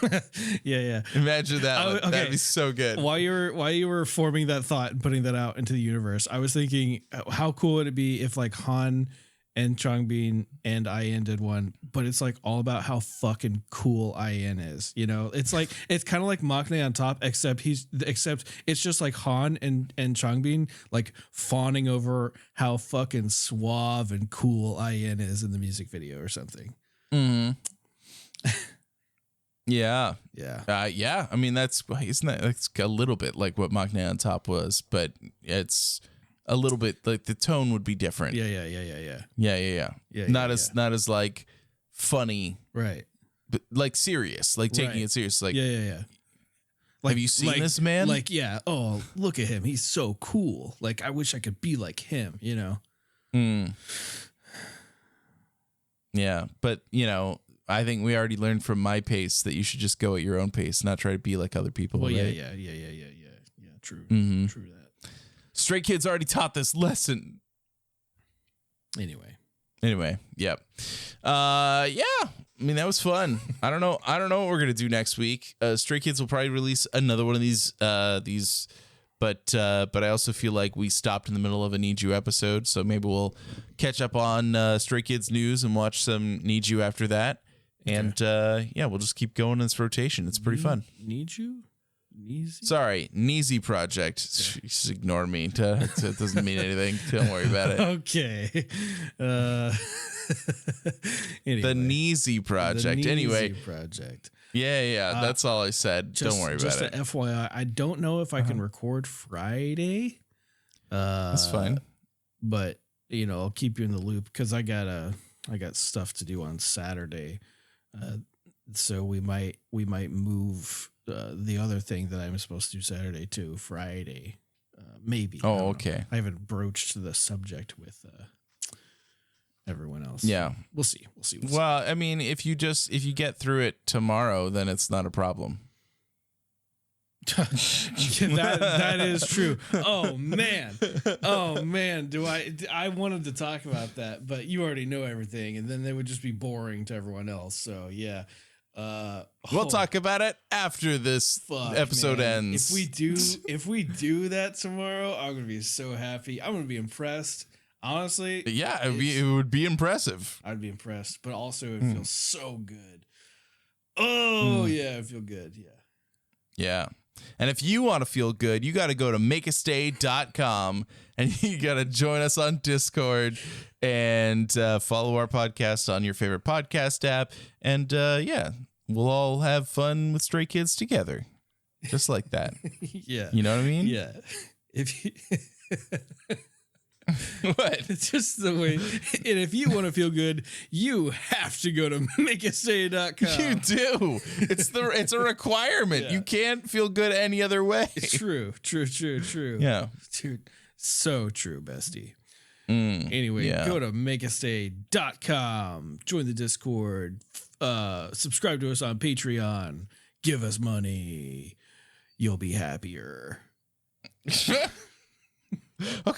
Yeah. Imagine that. Okay. That'd be so good. While you were forming that thought and putting that out into the universe, I was thinking, how cool would it be if like Han and Changbin and IN did one, but it's like all about how fucking cool IN is. You know, it's like it's kind of like Maknae on top, except it's just like Han and Changbin like fawning over how fucking suave and cool IN is in the music video or something. Mm-hmm. Yeah. Yeah. I mean, that's a little bit like what Maknae on top was, but it's a little bit like the tone would be different. Yeah. Not as like funny, Right. but like serious, like taking Right. it serious. Like, Yeah. have you seen this man? Like, yeah. Oh, look at him. He's so cool. Like, I wish I could be like him, you know? Yeah. But, I think we already learned from my pace that you should just go at your own pace, not try to be like other people. Well, right? yeah. True. Mm-hmm. True that. Stray Kids already taught this lesson. Anyway, yep. Yeah. I mean, that was fun. I don't know what we're gonna do next week. Stray Kids will probably release another one of these, but I also feel like we stopped in the middle of a Need You episode, so maybe we'll catch up on Stray Kids news and watch some Need You after that. Okay. And we'll just keep going in this rotation. It's pretty fun. Need You? Neezy? Sorry, Neezy Project. Just ignore me. It doesn't mean anything. Don't worry about it. Okay. Anyway, the Neezy Project. The Neezy anyway. Project. Yeah. That's all I said. Don't worry about it. Just a FYI, I don't know if I can record Friday. That's fine. But I'll keep you in the loop because I got stuff to do on Saturday. So we might move the other thing that I'm supposed to do Saturday to Friday. Maybe. Oh, okay. I haven't broached the subject with everyone else. Yeah. We'll see. Well, I mean, if you get through it tomorrow, then it's not a problem. that is true. Oh man. I wanted to talk about that, but you already know everything, and then they would just be boring to everyone else. So yeah. We'll talk about it after this episode ends. If we do that tomorrow, I'm gonna be so happy. I'm gonna be impressed. Honestly, yeah, it would be impressive. I'd be impressed, but also it feels so good. Oh yeah, I feel good. Yeah. And if you want to feel good, you got to go to makeastay.com and you got to join us on Discord and follow our podcast on your favorite podcast app. And we'll all have fun with Stray Kids together. Just like that. Yeah. You know what I mean? Yeah. If you What? It's just the way. And if you want to feel good, you have to go to makeastay.com. You do. It's a requirement. Yeah. You can't feel good any other way. It's true. Yeah. Dude, so true, bestie. Anyway, go to makeastay.com, join the Discord, subscribe to us on Patreon, give us money. You'll be happier. Okay.